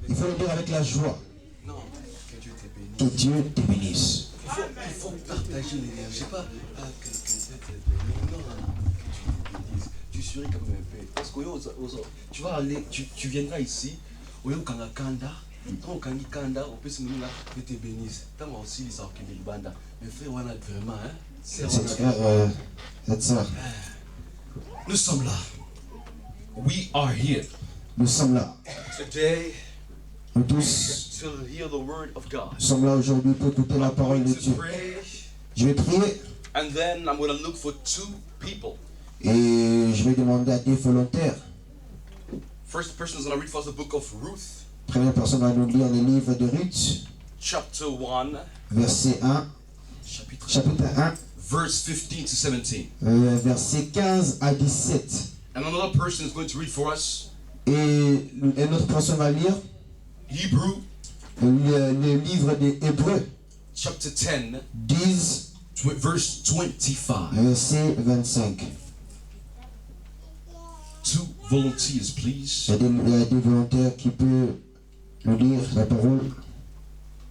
Il faut le dire avec la joie. Non, que Dieu te bénisse. Que Dieu te bénisse. Il faut partager l'énergie. Je sais pas que Dieu te bénisse. Non, que Dieu te bénisse. Tu souris comme un peu. Parce que tu vas aller, tu viendras ici. Au Kanda. Quand on kangi Kanda, on peut se dire que Dieu te bénisse. Tant aussi les sorties de Banda. Mais frère, on a vraiment, hein. Cette sœur. Nous sommes là. We are here. Nous sommes là. Today. Nous tous To hear the word of God. nous sommes là aujourd'hui pour écouter la parole de Dieu. Je vais prier. And then I'm going to look for 2 people. Et je vais demander à des volontaires. First person is going to read for us the book of Ruth. Première personne va nous lire le livre de Ruth. Chapter 1. Verset 1. Chapitre 1. Verse 15 to 17. Verset 15 à 17. And another person is going to read for us. Et une autre personne va lire Hebrew. Le livre des Hébreux. Chapter 10. 10. Verse 25. Verset 25. 2 volunteers, please. Il y a des volontaires qui peuvent nous lire la parole.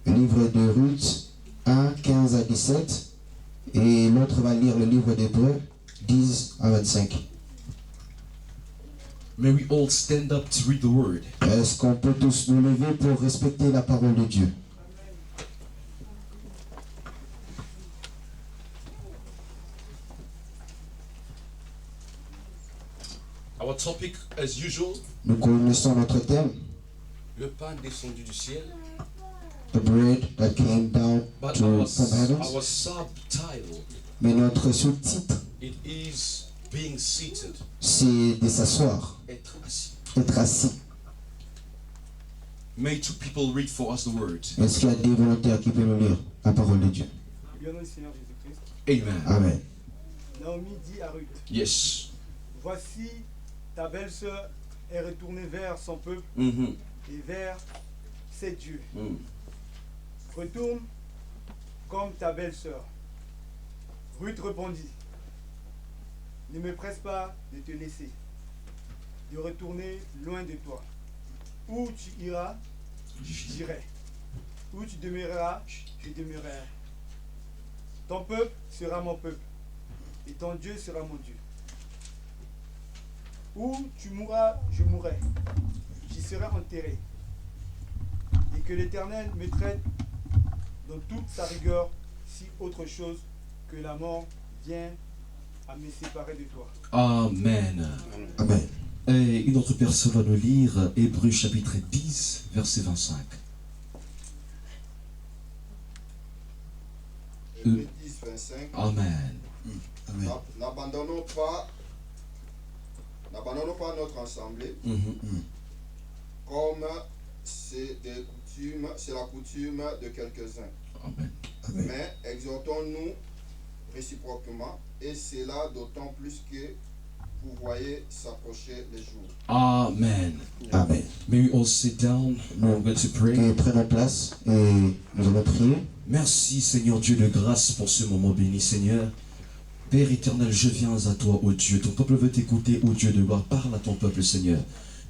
Le livre de Ruth 1, 15 à 17. Et l'autre va lire le livre d'Hébreux 10 à 25. May we all stand up to read the word. Est-ce qu'on peut tous nous lever pour respecter la parole de Dieu? Our topic, as usual, Nous connaissons notre thème. le pain descendu du ciel. The bread that came down But from heaven. our subtitle, Mais notre sous-titre, it is being seated. c'est de s'asseoir, Être assis. être assis. May 2 people read for us the word. Est-ce qu'il y a des volontaires qui peuvent nous lire la parole de Dieu? Bien au Seigneur Jésus-Christ. Amen. Amen. Naomi dit à Ruth, Yes. voici ta belle-sœur est retournée vers son peuple Mm-hmm. et vers ses dieux. Mm. Retourne comme ta belle-sœur. Ruth répondit, ne me presse pas de te laisser, de retourner loin de toi. Où tu iras, j'irai. Où tu demeureras, je demeurerai. Ton peuple sera mon peuple, et ton Dieu sera mon Dieu. Où tu mourras, je mourrai. J'y serai enterré. Et que l'Éternel me traite dans toute sa rigueur, si autre chose que la mort vient à me séparer de toi. Amen. Amen. Et une autre personne va nous lire Hébreux chapitre 10, verset 25. Hébreux 10, 25. Amen. Amen. N'abandonnons pas notre assemblée, Mm-hmm. comme c'est la coutume de quelques-uns. Amen. Amen. Mais exhortons-nous réciproquement, et cela d'autant plus que vous voyez s'approcher les jours. Amen. Amen. May we all sit down. We're going to pray. Et prenons place et nous allons prier. Merci Seigneur Dieu de grâce pour ce moment béni Seigneur. Père éternel, je viens à toi, ô Dieu. Ton peuple veut t'écouter, ô Dieu de gloire. Parle à ton peuple, Seigneur.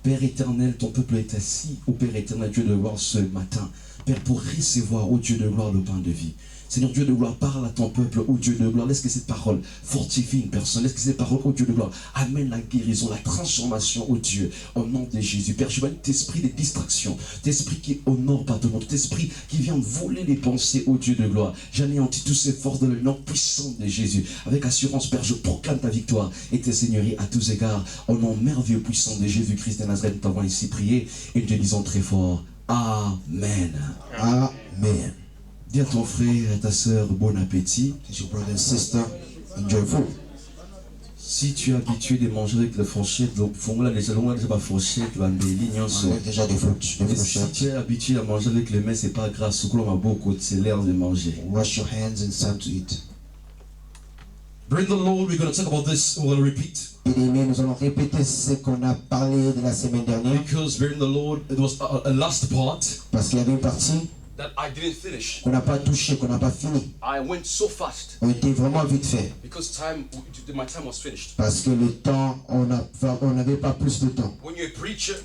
Père éternel, ton peuple est assis, ô Père éternel, Dieu de gloire, ce matin. Père, pour recevoir, ô Dieu de gloire, le pain de vie. Seigneur Dieu de gloire, parle à ton peuple, ô Dieu de gloire. Laisse que cette parole fortifie une personne. Laisse que cette parole, ô Dieu de gloire, amène la guérison, la transformation, ô Dieu, au nom de Jésus. Père, je bannis cet esprit de distraction, cet esprit qui honore pas ton nom, cet esprit qui vient voler les pensées, ô Dieu de gloire. J'anéantis tous ces forces dans le nom puissant de Jésus. Avec assurance, Père, je proclame ta victoire et tes seigneuries à tous égards. Au nom merveilleux puissant de Jésus-Christ de Nazareth, nous t'avons ici prié et nous te disons très fort, Amen. Amen. Dis à ton frère et à ta soeur, bon appétit. Your brother and sister, enjoy food. Si tu es habitué de manger avec la fourchette, donc là déjà pas fourchette, tu vas me ligner On a déjà des si fourchettes. tu es habitué à manger avec les mains, c'est pas grave. Ce que l'on a beaucoup, c'est l'air de manger. Wash your hands and it's time to eat. Bring the Lord, we're going to talk about this, we're going to repeat. Bien-aimés, nous allons répéter ce qu'on a parlé de la semaine dernière. Because bring the Lord, it was a last part. Parce qu'il y avait une partie that I didn't finish. qu'on n'a pas touché, qu'on n'a pas fini. I went so fast On était vraiment vite fait. because my time was finished. Parce que le temps, on n'avait pas plus de temps. When you're a preacher,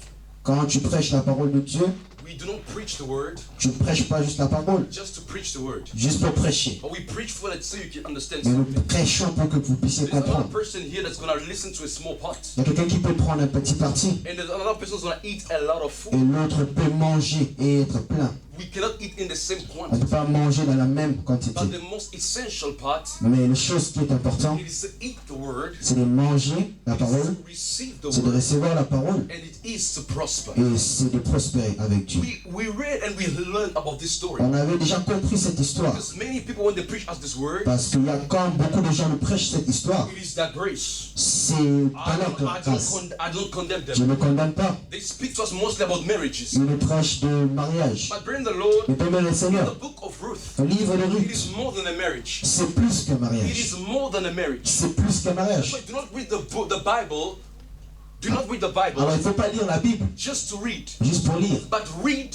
Quand tu prêches la parole de Dieu, we do not preach the word tu ne prêches pas juste la parole, just to preach the word, juste pour prêcher. but we preach for it so you can understand Mais nous something. prêchons pour que vous puissiez There's another comprendre. person here that's going to listen to a small part, Il y a quelqu'un qui peut prendre un petit parti and there's another person who's going to eat a lot of et food. l'autre peut manger et être plein. We cannot eat in the same On ne quantity, peut pas manger dans la même quantité. but the most essential part Mais la chose qui est importante, is to eat the word, c'est de manger la is parole, to receive the c'est de word, recevoir la parole and it is to prosper. et c'est de prospérer avec Dieu. We read and we learned about this story On avait déjà compris cette histoire because many people, when they preach us this word, parce qu'il y a quand beaucoup de gens nous prêchent cette histoire, it is that grace. c'est I pas leur grâce. don't condemn Je them. ne condamne pas. They speak to us mostly about marriages. Ils nous prêchent de mariage. But bring the Lord, Mais bien le in the Seigneur, book of Ruth, le livre de it Ruth, is more than a marriage. c'est plus qu'un It mariage. is more than a marriage. C'est plus qu'un mariage. So do not read the Bible. Do not read the Alors Bible il ne faut pas lire la Bible just to read, juste pour lire, but read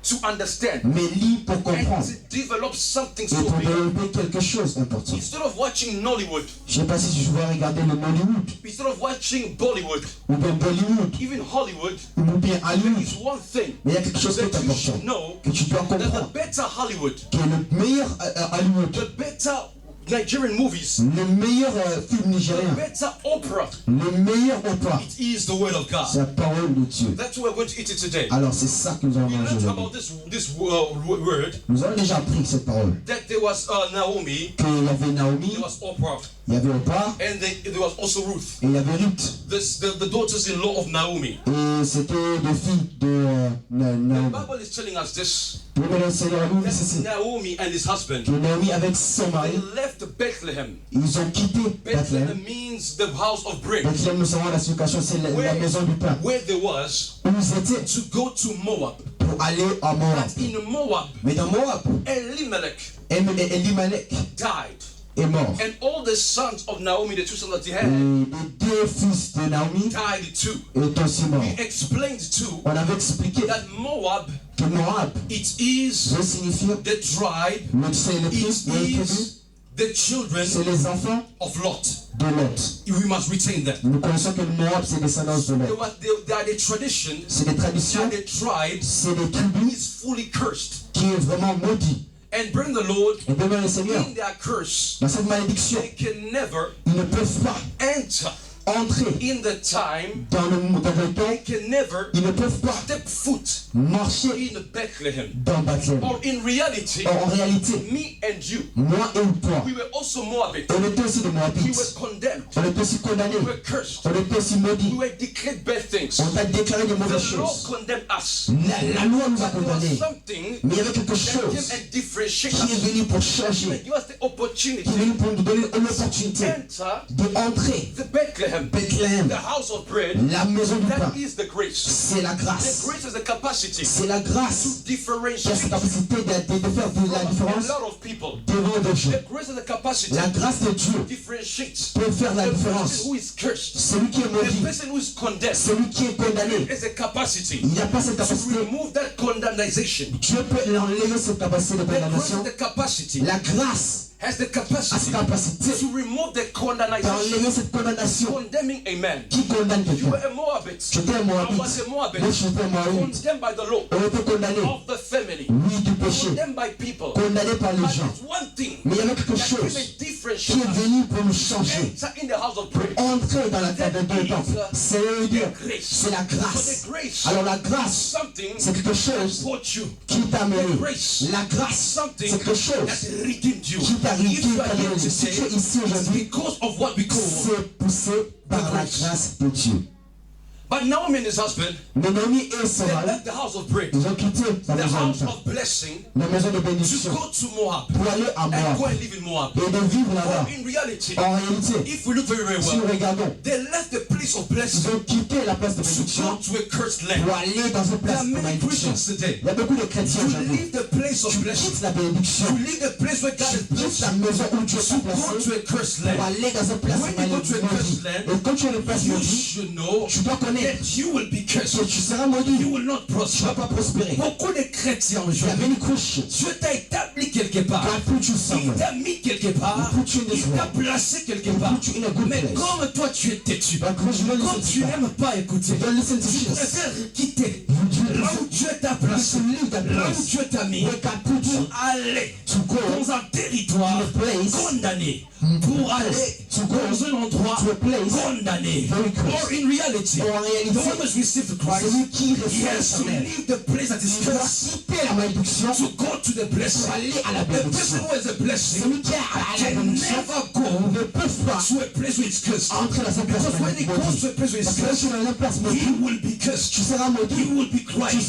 to understand mais lis pour and comprendre to develop something et so pour big. développer quelque chose d'important. Instead of watching Nollywood, Je ne sais pas si tu vas regarder le Hollywood instead of watching Bollywood, ou bien Bollywood even Hollywood, ou bien Hollywood, is one thing mais il y a quelque chose qui est that you important should know, que tu dois that the comprendre, better Hollywood, que le meilleur Hollywood, the better Nigerian movies, le meilleur film the nigérien, better opera, le meilleur opéra, it is the word of c'est God. la parole de Dieu. That's what we're going to eat it today. Alors c'est ça que nous allons We manger learned aujourd'hui. about this word Nous avons déjà appris cette parole. that there was Naomi, Qu'il y avait Naomi, there was Oprah, il y avait Oprah and there was also Ruth, et il y avait Ruth. the daughters-in-law of Naomi. Et c'était des filles de The Naomi. Bible is telling us this, Le Seigneur nous dit that ceci, Naomi and his husband, que Naomi avec son they mari, left Bethlehem. ils ont quitté Bethléem. Bethlehem means the house of bread, Bethléem, nous savons la situation, c'est la maison du pain. where there was Où ils étaient to go to Moab. pour aller à Moab. But in Moab, Mais dans Moab, Elimelech Elimelech died. est mort. And all the sons of Naomi, the two sons that he Et had, les deux fils de Naomi died too. est aussi mort. He explained too On avait expliqué that Moab, que Moab it is veut signifier, the tribe, c'est le fils it de is tribu, the children c'est les enfants of Lot. de Lot. We must retain that. Nous connaissons que Moab, c'est descendants de Lot. They are the tradition, C'est des they traditions, are the tribes c'est des tribus is fully cursed. qui est vraiment maudit. And bring the Lord Et bien le Seigneur, in their curse. dans cette malédiction, They can never ils ne peuvent pas enter entrer in the time. dans le temps, They can never ils ne peuvent pas step foot marcher in Bethlehem. dans Bethléem. Or in reality, Or, en réalité, me and you, moi et toi, we were also Moabites. on était aussi des We Moabites. were condemned. On était aussi condamnés. We were cursed. On était aussi We maudits. were declared bad things. On t'a déclaré des mauvaises The law choses. condemned us. La loi nous a But there was condamnés. something Mais il y avait quelque that chose came and differentiate qui est us. venu pour That changer, give us the opportunity qui est venu pour nous donner to l'opportunité enter d'entrer the Bethlehem, Bethléem, the house of bread. la maison du pain. That is the grace. C'est la The grâce. grace is the capacity C'est la to grâce qui a differentiate cette capacité de faire de la from différence a lot of people. devant des gens. The grace is the capacity La grâce de to Dieu differentiate peut faire la the différence. person who is cursed, Celui qui est the maudit, person who is condemned. celui qui est condamné, Is a capacity il n'y a pas cette to capacité. remove that condemnation. Dieu peut enlever cette capacité de The grace condamnation. is the capacity La grâce has the a cette capacity capacité to remove the condemnation. d'enlever cette condamnation Condemning a man. qui condamne You were quelqu'un. a Moabite. J'étais un I Moabite. was a Moi, Moabite. j'étais un Moabite. Condemned by the law On était condamné, of the family. oui, du péché, Condemned by people. condamné par les But gens. there's one thing Mais il y avait quelque that came chose and qui differentiate est us. venu pour nous changer. Enter in the house of prayer. Entrer dans la table de temps. C'est la grâce. So the grace, Alors la grâce, something c'est quelque chose brought you. qui t'a amené. The grace, La grâce, something c'est quelque chose that redeemed you. qui t'a If you are here amené. Si tu es today, ici it's aujourd'hui, because of what we call. c'est poussé par la grâce de Dieu. But Naomi and his husband, Mais Naomi et son they mari, left the house of bread, ils ont quitté la the maison house de pain, of blessing, la maison de to bénédiction, go to Moab pour aller à and go Moab and live in Moab. et de vivre là-bas. But in reality, En réalité, if we look very, very si nous well, regardons, they left the place of ils blessing ont quitté la place de to bénédiction go to a cursed land. pour aller dans une There place are de many malédiction. Christians today. Il y a beaucoup de chrétiens You aujourd'hui. leave the place of Tu blessing. quittes la bénédiction, You leave the place where God tu has quittes blessed la you maison où Dieu t'a to go placé to a cursed pour land. aller dans une place When you go to a maudite. cursed land, Et quand tu es une place You maudite, should know tu dois that connais that you will be cursed. que tu seras maudit. You will not Tu ne vas prosper. pas prospérer. Beaucoup de chrétiens Il y a aujourd'hui, many Christians. Dieu t'a établi quelque part. God put you Il somewhere. t'a mis quelque part. He put you in this Il t'a world. placé quelque He part. put you in a good Mais place. comme toi tu es têtu, But because you don't comme listen tu to God, n'aimes pas écouter, you don't listen to tu Jesus. préfères quitter You là où Dieu t'a placé, listen, leave that là où place. Dieu t'a mis, Where God put you pour aller to go dans un territoire to a place, condamné, pour aller to go dans un endroit to a place condamné. very cursed. Or in reality, Or en réalité, the one who has received Christ, celui qui he reçoit has sa to mère, leave the place that is il doit cursed quitter la malédiction to go to the blessing. pour aller à la The person bénédiction. who has a blessing Celui qui a la can bénédiction never go ne peut pas to a place where it's cursed. entrer dans sa place Because when he goes to maudite. a place where it's Parce que cursed, si dans la place he maudite, will be cursed. tu seras He maudit. will be crying.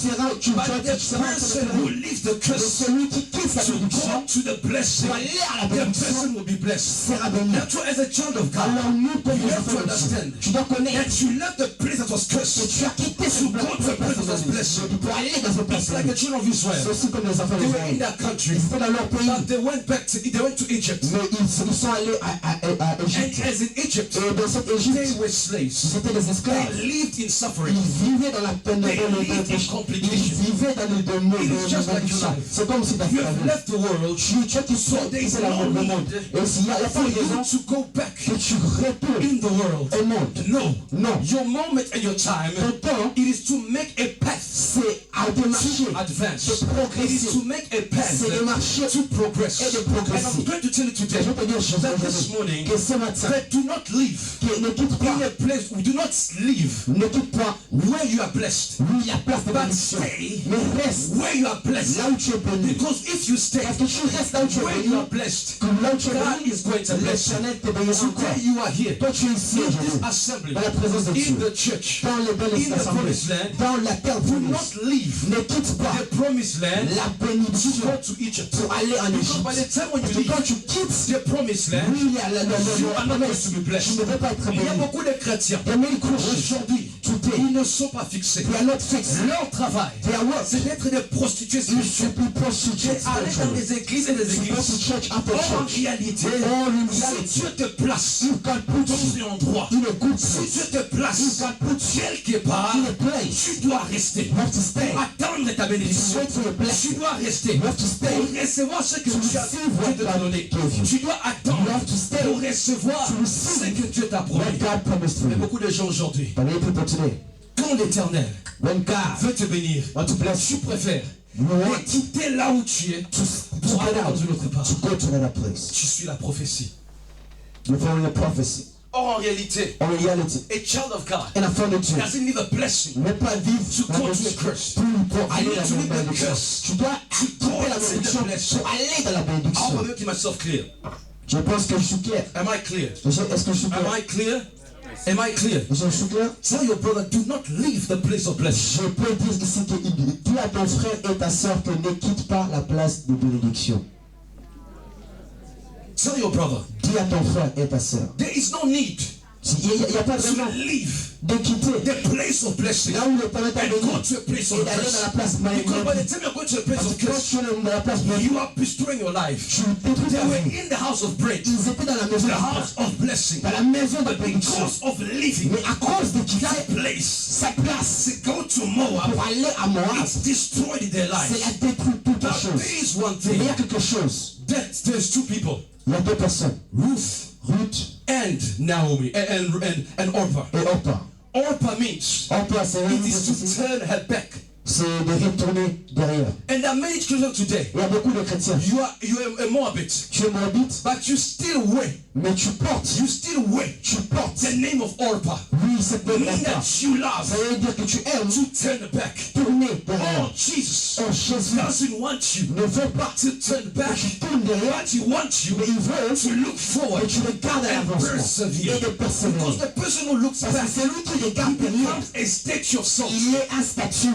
Tu But the seras person who leaves the Mais curse celui qui quitte la to bénédiction go to the blessing, pour aller à la the bénédiction person will be blessed. sera béni. That's why as a child of God, Alors nous, comme you les have to enfants de Dieu, understand tu dois connaître that you left the place that was que cursed tu as quitté ce to go to a place that was blessed. pour aller dans ce place. It's like the children of C'est Israel. aussi comme les enfants They were in d'Israël. that country, Ils étaient dans leur pays, but they went to Egypt. mais ils sont allés à And Égypte. as in Egypt, Et dans cette they Égypte, were ils slaves. étaient des esclaves. They lived in suffering. Ils vivaient dans la peine, They lived in ils complication. vivaient dans It is just like your life. C'est comme si You have left the world tu as quitté there is le no monde. need Et s'il n'y a pas for de you raison to go back que tu retournes in the world. au monde. No. Non. Your moment and your time, Ton temps, it is to make a path c'est à démarcher, to advance. de It is progresser. to make a path C'est de marcher to progress. et de And progresser. I'm going to tell you Je today vais te dire chose that this aujourd'hui, morning que ce matin, that do not live que ne quitte in pas, a place, do not live ne quitte pas where you are blessed, où il y a place de but bénédiction, stay mais reste where you are blessed. là où tu es béni. Because if you stay Parce que tu restes là où tu es where béni, you are blessed, comme là où tu es God béni, is going to bless you. l'Éternel te bénira encore. Today you are here Toi tu es ici in this aujourd'hui, assembly, dans la présence de in Dieu, the church, dans les belles in the assemblées, promised land. dans la terre Do promise. not leave Ne quitte pas the promised land la to bénédiction go to Egypt. pour aller en Because by the Égypte. time when Parce you que quand leave tu quittes, the promised land, oui, il y a la you are not going promesse, to be tu blessed. ne veux pas être Il y a béni. beaucoup de chrétiens There are many Christians aujourd'hui, today, ils ne sont pas fixés. they are not fixed. Leur travail, Their work c'est d'être des prostituées is to spirituelles. be prostitutes C'est aller dans spiritually. les églises et des To go to églises. church after Or en church. réalité, Or in si reality, Dieu te place you can put dans you un endroit, in a good si place. Dieu te You place can put you quelque part, in a place. tu dois rester. You have to stay. Attendre ta You bénédiction. wait for your Tu blessing. dois rester You have to stay. pour recevoir ce que To Dieu receive a what Dieu t'a God donné. gave you. Tu dois attendre You have to stay pour recevoir to receive ce que Dieu t'a promis. what God promised for Mais you. beaucoup de gens aujourd'hui, But many people today, quand l'Éternel when God veut te bénir, want to bless tu you, préfères you want de quitter là où tu es to pour aller get dans out, une autre part. to go to another place. Tu suis la prophétie. You're following a prophecy. Or en réalité, En réalité, a child of God and I found it too. doesn't live a blessing. Ne pas vivre To la go to bénédiction a curse. pour aller need dans to la leave the bénédiction. curse. Tu dois To quitter go la and see the bénédiction blessing. pour aller dans la I bénédiction. will make myself clear. Je pense que je suis clair. Am I clear? Est-ce que je suis Am clair? I clear? Am I clear? Je suis clair? Tell your brother, do not leave the place of blessing. Je peux dire ici que dis à ton frère et ta soeur que ne quitte pas la place de bénédiction. Tell your brother, Dis à ton frère et ta soeur. there is no need Il n'y a pas vraiment to leave de quitter the place of blessing là où le Père t'a and béni go to a place et of d'aller dans la curse. place Because by the maléfique. time you're going to a place Parce of que quand curse, tu es dans la place maléfique, you are destroying your life. tu détruis They ta were vie. in the house of bread, Ils étaient dans la maison the de house of blessing. dans la maison de But bénédiction. because of living Mais à cause de quitter that place cette place to go to Moab, pour aller à Moab, it's destroyed their c'est lives. la détruire toute Now chose. there is one Mais il y a thing quelque chose. that there's two people, Il y a deux personnes, Ruth Ruth and Naomi and Orpah. et Orpah. Orpah means Orpah, c'est it is to turn her back. de retourner derrière. And there are many children today. Il y a beaucoup de chrétiens. You are a Moabite, Tu es moabite, but you still wear mais tu portes the name of Orpah. oui, cette même Meaning Orpah. that you love Ça veut dire que tu aimes to turn back. tourner Oh, derrière. Jesus Oh, Jésus doesn't want you ne veut pas to turn que back, tu tournes derrière, but he wants you mais il veut to look forward que tu regardes à and l'avancement persevere. et de Because persévérer. the person who looks Parce back que celui qui regarde derrière, becomes a statue of salt. il est un statut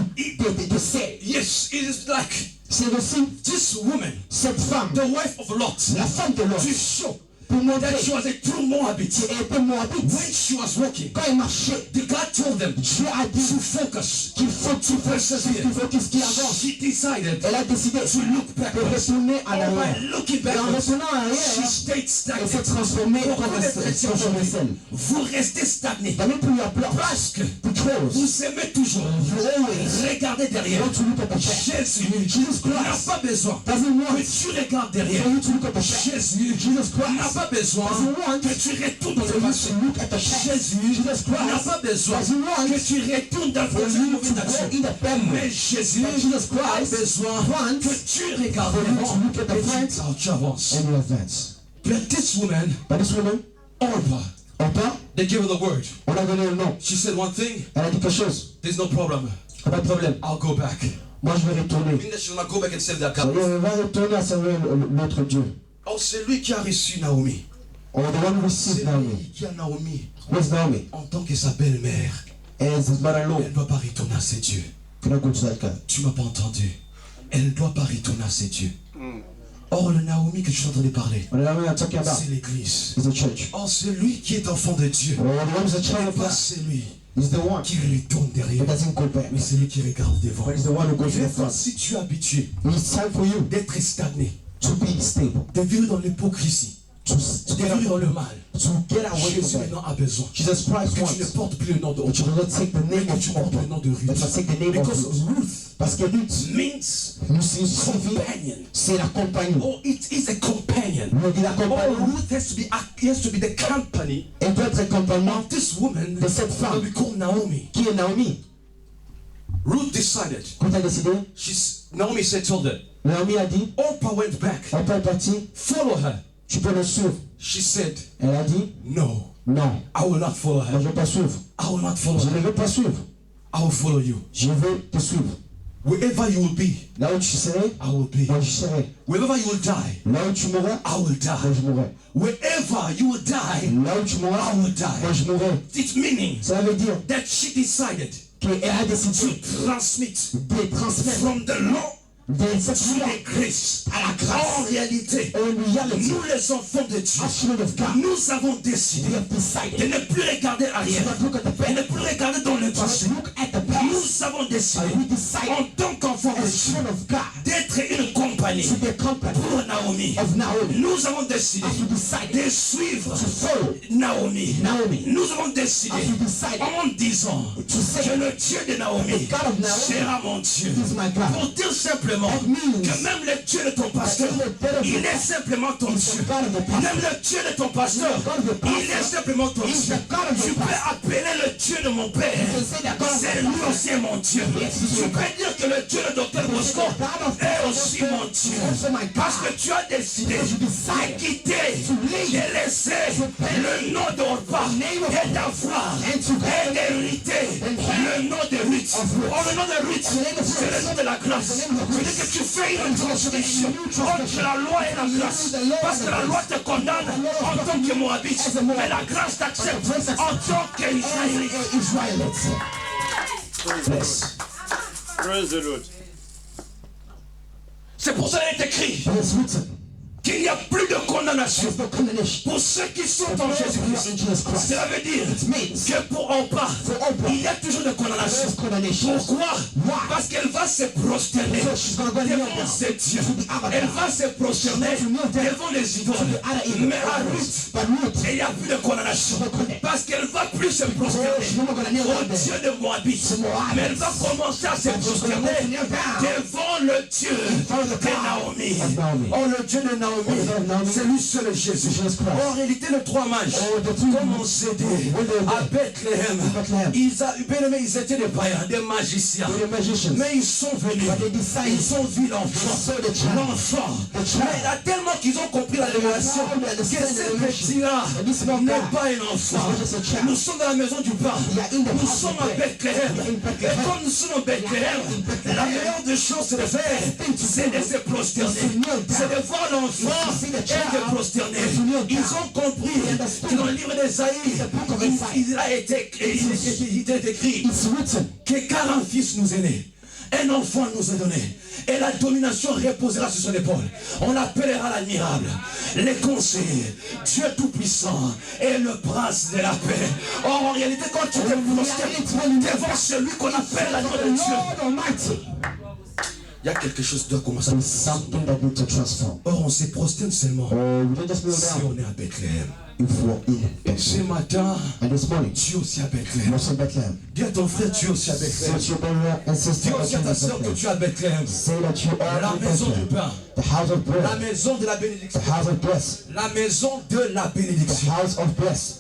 de sel. Yes, it is like C'est aussi this woman, cette femme, the wife of Lot, la femme de to l'homme, show pour montrer that she was a true Moabite. qu'elle était moabite. When she was walking, Quand elle marchait, the God told them Dieu a dit to focus. qu'il faut que tu fasses, qu'il faut qu'il avance. She decided Elle a décidé to look de backwards. retourner en By arrière. looking Et en backwards, retournant en she arrière, stayed elle s'est stagnant. transformée Pourquoi en les chrétiens aujourd'hui, vous restez stagnés Dans le plus applause, parce que because vous aimez toujours regarder derrière. want to look at the back. Jésus Jesus n'a Christ pas besoin doesn't want que tu regardes derrière. for you to look at the back. Jésus Jesus n'a Christ pas besoin doesn't want que tu retournes dans for le you passé. to look at the back. Jésus Jesus n'a Christ pas besoin doesn't want que tu retournes dans for cette you mauvaise to go action. in the bad Mais way. Jésus But Jesus a Christ besoin wants que tu regardes for you devant to look at the et front tu avances. and you advance. But this woman, But this woman, Orpah, Orpah, they gave her the word. on a donné le nom. She said one thing, Elle a dit quelque chose. there's no problem. Pas de problème. I'll go back. Moi, je vais retourner. Meaning that she's gonna go back and serve their Ça God. veut dire, elle va retourner à servir notre Dieu. Oh, c'est lui qui a reçu Naomi. Or the one who C'est received Naomi. lui qui a Naomi Where's Naomi? en tant que sa belle-mère. As his mother-in-law. Elle ne doit pas retourner à ses dieux. Cannot go to that guy. Tu m'as pas entendu. Elle ne doit pas retourner à ses dieux. Or, le Naomi que tu entendais parler, What Naomi I'm talking about c'est l'église. is the church. Oh, c'est lui qui est enfant de Dieu. Or the one who's a child of Pas God c'est lui is the one qui retourne derrière. who doesn't go back. Mais c'est lui qui regarde devant. But he's the one who goes to Des the fois, front. si tu es habitué It's time for you d'être stagné, to be stable, de vivre dans l'hypocrisie, to de get vivre dans out, le mal, to get away Jésus from that. maintenant a besoin Jesus Christ que tu ne wants portes plus le nom de that you do not take the name que of tu portes le nom Orpah, de but you Ruth. take the name of Because Ruth. Ruth Parce que Ruth, means nous signifie, companion. c'est la compagnie. Oh, it is a companion. Nous dit la Oh, compagnie. Ruth has to be the company Elle doit être compagnie of this woman de cette that femme we call Naomi. qui est Naomi. Ruth decided. Quand elle a décidé, Naomi said, told her, Naomi a dit, Orpah went back. Orpah est partie, Follow her. tu peux le suivre. She said, Elle a dit, no, non, I will not follow moi her. je ne vais pas suivre. I will not follow Je ne her. veux pas suivre. I will follow you. Je veux te suivre. Wherever you will be, Là où tu serais, I will be. moi je serai. Wherever you will die, Là où tu mourras, I will moi die. je mourrai. Wherever you will die, Là où tu mourras, I will moi die. je mourrai. It's meaning Ça veut dire that she decided qu'elle a to décidé transmit de transmettre from the law de cette to foi the grace. à la En grâce. réalité, En reality, nous les enfants de Dieu, as children of God, nous avons décidé we have de decided ne plus regarder to arrière, not look at the et ne past, plus regarder dans le to passé. not look at the past. Nous avons décidé, And we decided en tant qu'enfants de as Dieu, children of God d'être une compagnie to be a company pour Naomi. of Naomi. Nous avons décidé As we decided de suivre to follow Naomi. Naomi. Nous avons décidé As we decided en disant to say que le Dieu de Naomi the God of Naomi sera mon Dieu. is my God. Pour dire simplement That means que même le Dieu de ton pasteur, il est simplement ton Dieu. God of the pastor. Même le Dieu de ton pasteur, il est simplement ton He's Dieu. the God of the Tu peux pastor. appeler le Dieu de mon père. can say that God of the C'est lui pastor. aussi mon Dieu. Yes, he's Tu your peux God. dire que le Dieu de Dr Bosco the God of est Dr. aussi Bosco mon Dieu. is also my God. Parce que tu as décidé Because you de decided quitter, to leave, de laisser le nom d'Orpah the name of et d'avoir and to et d'hériter le nom de Ruth. Oh, le nom de Ruth, c'est le nom de la grâce. C'est-à-dire que tu fais une transition entre la loi et la grâce. Parce que la loi te condamne en tant que Moabite, mais la grâce t'accepte en tant qu'Israélite. Israelites. Yes. Praise the Lord. C'est pour ça qu'il est écrit And it's written, qu'il n'y a plus de condamnation there's no condemnation pour ceux qui sont en for Jésus-Christ. in Jesus Christ. Cela veut dire It means que pour Orpah, for Orpah, il y a toujours de condamnation. there's condemnation. Pourquoi? Why? Parce qu'elle va se prosterner Because she's going to go kneel devant down. ses dieux. To the other Elle God. va se prosterner To kneel down. devant les To idoles. the other evil Mais à idols. Ruth, But Ruth, il n'y a plus de condamnation. No condemn. Parce qu'elle va plus se oh, prosterner she's not going to kneel au down there. Dieu de Moabit. To Moabit. Mais elle va commencer à se And she's going to prosterner kneel down devant le Dieu front of the de God Naomi. of Naomi. Oh, le Dieu de Naomi, Oh, the God of Naomi. c'est lui seul Jésus. Jesus Christ. En réalité, les trois mages, Oh, the two comme on s'est dit, à Bethléem, Bethlehem. ils étaient des païens, des magiciens. They're the magicians. Mais ils sont venus, But they decided ils ont vu l'enfant, they saw the child. l'enfant. The child. Mais il y a tellement qu'ils ont compris la révélation They que understand the ce revelation. petit-là And this small n'est guy pas un enfant. is just a child. Nous sommes dans la maison du pain. We are in the Nous house sommes of à bread. Bethléem. In Et Bethlehem. comme nous sommes à Bethléem, Bethlehem. la meilleure des choses c'est de faire, c'est de se prosterner. is to kneel down. C'est de voir l'enfant Is to see the et de child prosterner. and to kneel down. Ils ont compris que dans le livre d'Ésaïe, book of Isaiah. il a été écrit It's written que car un fils nous est né, Un enfant nous est donné. Et la domination reposera sur son épaule. On l'appellera l'admirable, les conseillers, Dieu tout-puissant et le prince de la paix. Or, en réalité, quand tu te prosternes devant celui qu'on appelle l'agneau de Dieu, il y a quelque chose qui doit commencer à There's something that needs to transform. Or, on se prosterne seulement We don't just kneel si down on est à Bethléem. if we're in Et ce Bethlehem. matin, And this morning, tu es aussi à Bethléem. we're in Bethlehem. Dis à ton frère, tu es aussi à Bethléem. Since your brother and sister Dis are aussi à in ta soeur que Bethlehem, tu es à Bethléem. say that you are La in maison du Bethlehem. pain, The house of la bread, maison de la the bénédiction, house of bless, la maison de la the bénédiction. house of bless.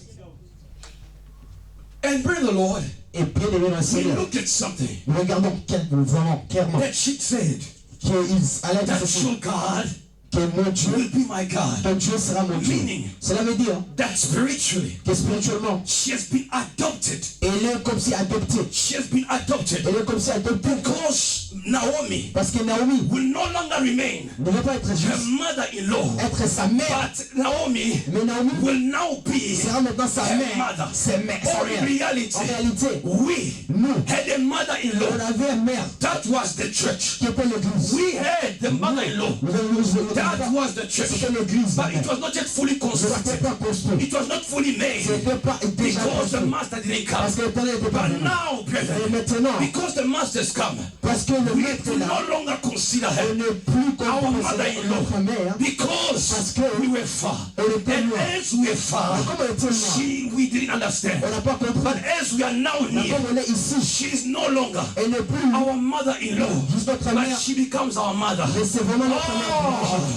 And bring the Lord, Et bien aimé dans le we Seigneur, look at something nous regardons vraiment clairement that she said, qu'il allait dire that ceci, your God que mon Dieu, will be my God. ton Dieu sera mon Dieu. Meaning Cela veut dire that spiritually, que spirituellement, she has been adopted. elle est comme si adoptée. She has been adopted Elle est comme si adoptée. because Naomi Parce que Naomi will no longer remain ne va pas être her juste, mother-in-law, être sa mère. but Naomi Mais Naomi will now be sera maintenant sa her mère. mother. Sa mère. Sa Or in mère. reality, En réalité, we nous, had a on mother-in-law. avait une mère That was the church. qui était l'église. We had the mother-in-law. Nous avions That was the church. c'était l'église. But it was not yet fully Ne constructed. c'était pas construit. It was not fully made C'était pas déjà because the construit. master didn't come. Parce que le temps n'était pas But venu. now, Et brethren, maintenant, because the master's come, parce que le we maître do est là, no longer consider on her n'est plus comme our notre mother-in-law mère. because Parce que we were far. on était And loin. as we were far, Comme on était loin, we didn't understand. on n'a pas compris. But as we are now Mais near, comme on est ici, she is no longer elle n'est plus our mother-in-law, juste notre but mère. she becomes our mother. Mais c'est vraiment notre Oh, mère.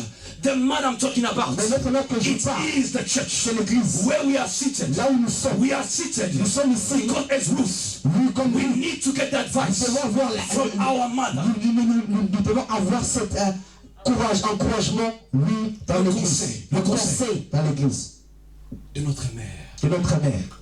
the man I'm talking about, Mais notre mère que je it parle, is the church c'est l'église. where we are seated. Là où nous sommes, We are seated nous sommes ici. because as Ruth, Nous, comme we nous, need to get that nous advice devons avoir from our mother. nous devons avoir cet courage, encouragement, oui, dans Le l'église. conseil, Le le conseil. conseil dans l'église. De notre mère. De notre mère.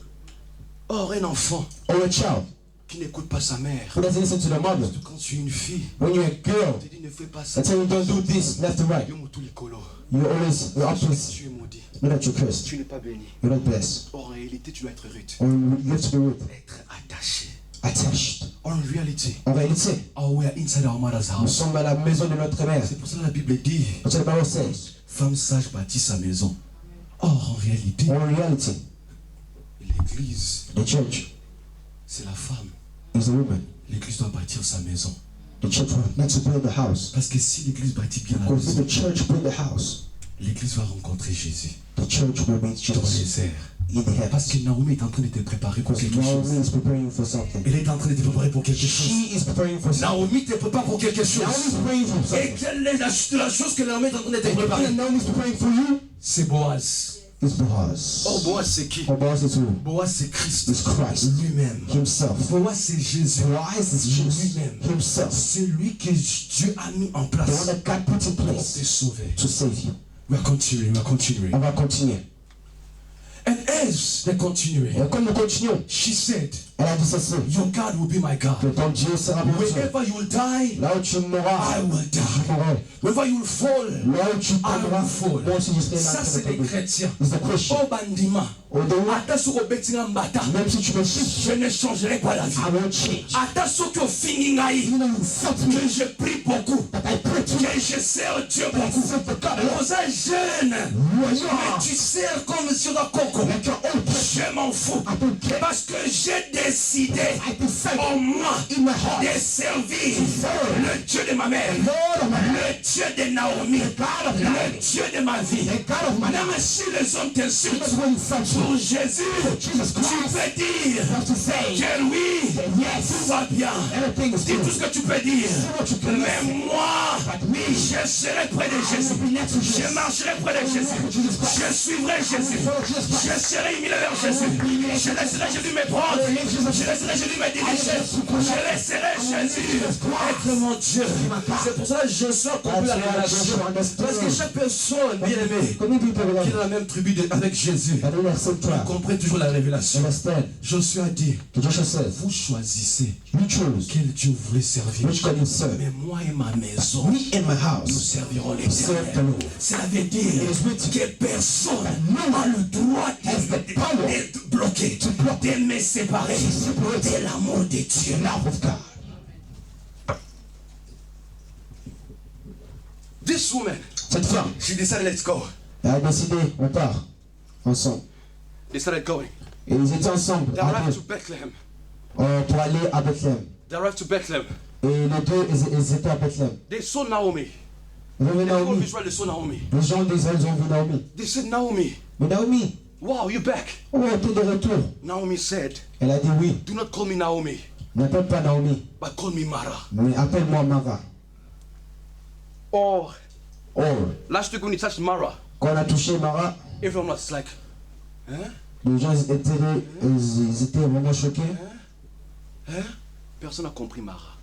Or, un enfant Or a child qui n'écoute pas sa mère, who doesn't listen to the mother. quand tu es une fille, When you're a girl, tu dis ne fais pas ça. I tell you don't do this left and right. Yo, moutou likolo. You're always Tu es maudit. know that you're cursed. Tu n'es pas béni. You're not blessed. Or, en réalité, tu dois être rude. Or you have to be with, Être attaché. attached. Or, en réalité, En réalité, oh, we are inside our mother's nous house. sommes à la maison de notre mère. C'est pour ça que la Bible dit, That's what the Bible says. femme sage bâtit sa maison. Or, en réalité, Or in reality, l'église, the church c'est la femme. is a woman. L'église doit bâtir sa maison. The church needs to build the house. Parce que si l'église bâtit bien la Because if maison, the church build the house, l'église va rencontrer Jésus the church will meet dans Jesus les airs. in the Parce heavens. que Naomi est en train de te préparer pour Because quelque chose. Naomi is preparing for something. Elle est en train de te préparer pour quelque chose. She is preparing for something. Naomi te prépare pour quelque chose. Naomi is preparing for Et something. quelle est la chose que Naomi est en train de te And the préparer? thing that Naomi is preparing for you C'est Boaz. is Boaz. Oh, Boaz c'est qui? For Boaz is who? Boaz c'est Christ Is Christ lui-même. himself. Boaz c'est Jésus. Boaz is Jesus Lui-même. himself. C'est lui que Dieu a mis en The one place that God put in pour te place sauver. to save you. We are continuing, we are continuing. On va continuer. And as they continuing, Et comme nous continuons, she said, elle a dit ceci. your God will be my Que God. ton Dieu sera mon Dieu. Wherever you will die, Là où tu mourras, I will je die. mourrai. Wherever you will fall, Là où tu I tomberas, will fall. moi aussi je serai là. Ça, c'est des chrétiens. It's the Christian. Oh, bandima. Au dehors, Ata soko betinga mbata. même si tu me chiffres, Je ne changerai pas la vie. I won't change. Ata soko fingi ngai. You know, you insult Que me, je prie beaucoup. that I pray to you, Que je sers Dieu that I beaucoup. serve the God. Rosa jeune. Voyons, Mais tu sers comme sur un coco. like your own person. Je m'en fous. I don't care. Parce que j'ai décidé I decide en moi in my heart, de servir serve le Dieu de ma mère. Lord of my life, Le Dieu de Naomi. God of Le life, Dieu de ma vie. the God of my Même life. si les hommes t'insultent That's when you insult pour you. Jésus, Jesus tu Christ, peux dire you have to say, que oui, yes, tout va bien. everything is Dis tout good. ce que tu peux dire. Say what you can Mais say. moi, But me, je serai près de I will Jésus. be next to Je Jesus. marcherai près de Jésus. Je suivrai Jésus. Je serai humilié vers Jésus. Je laisserai Jésus me prendre. Je laisserai Jésus me diriger. Je laisserai Jésus être mon Dieu. C'est pour ça que je sens compris la révélation. Parce que chaque personne, bien aimée, Combien de people qui est dans la même tribu avec Jésus, I don't accept trial. comprend toujours la révélation. Understand? Josué a dit, Que Joshua says, vous choisissez you choose quel Dieu vous voulez servir. which God you serve. Mais moi et ma maison, Me and my nous house servirons serve the l'Éternel. Lord. Cela veut dire It is written que personne n'a le droit has the power d'être bloqué, de me séparer de l'amour de Dieu. The love of God. This woman, Cette femme, she decided, let's go. elle a décidé, on part ensemble. They started going. Et ils étaient ensemble They à arrived to deux, Bethlehem. pour aller à Bethléem. They arrived to Bethlehem. Et les deux, ils étaient à Bethléem. They saw Naomi. Ils ont vu The whole of Naomi. Israel, they saw Naomi. Les gens d'Israël ont vu Naomi. They said, Naomi, Mais Naomi, wow, you're back. oh, t'es de retour. Naomi said, Elle a dit oui. do not call me Naomi, N'appelle pas Naomi, but call me Mara. mais appelle-moi Mara. Oh, Oh, last week when we touched Mara, quand on a touché Mara, everyone was like, huh? les gens ils étaient vraiment choqués. Hein? Personne n'a compris Mara.